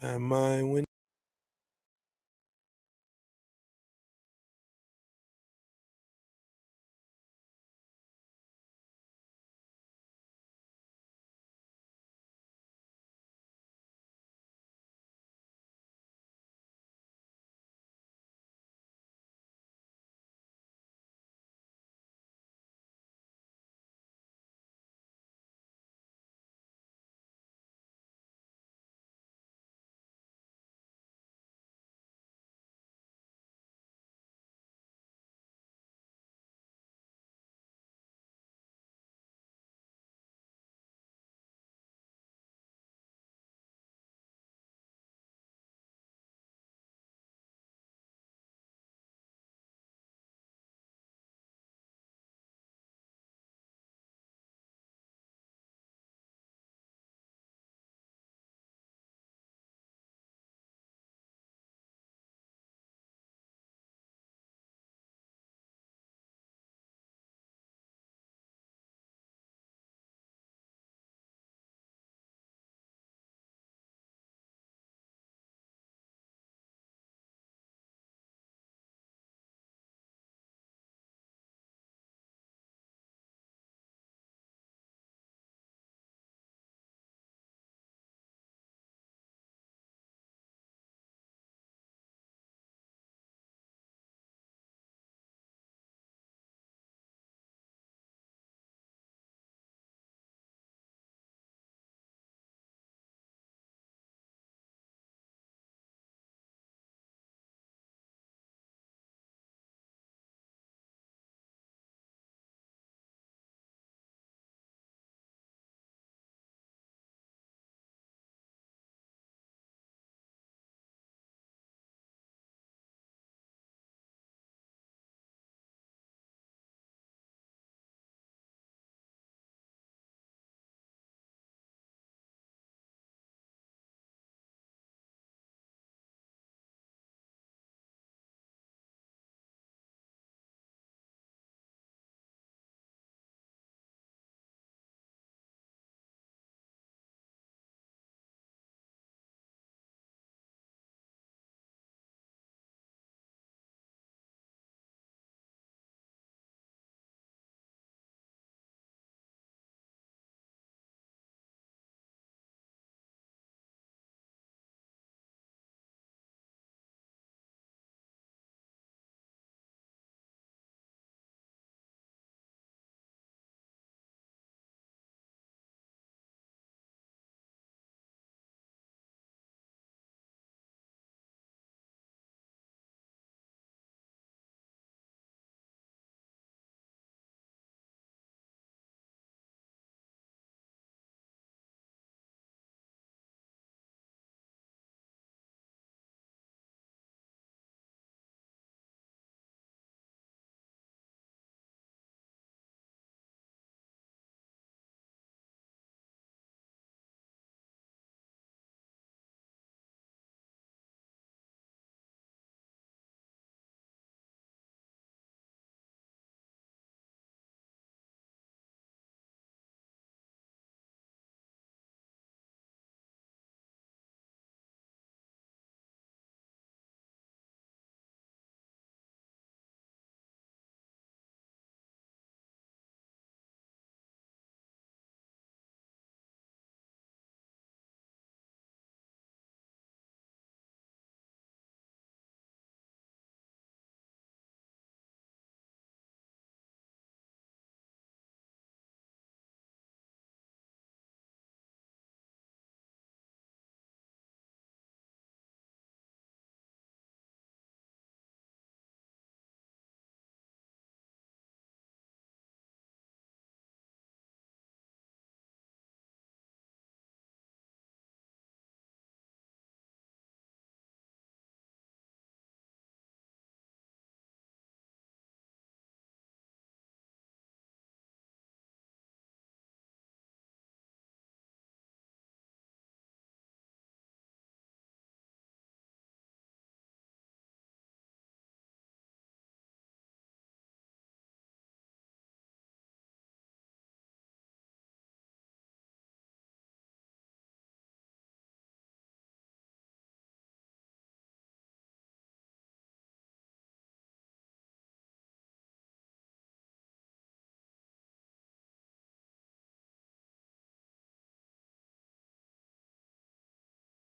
By my window.